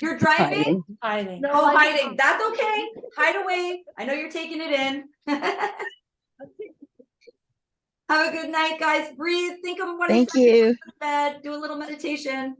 You're driving? Hiding. Hiding. No, Oh, I- hiding. That's okay. Hide away. I know you're taking it in. Have a good night, guys. Breathe. Think of what I Thank said you. in bed. Do a little meditation.